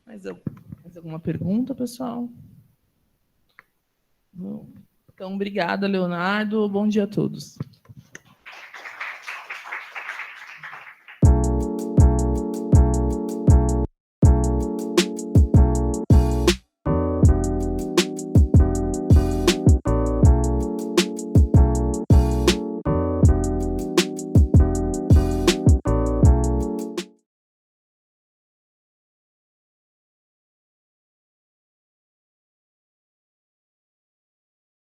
Mais alguma pergunta, pessoal? Então, obrigada, Leonardo. Bom dia a todos.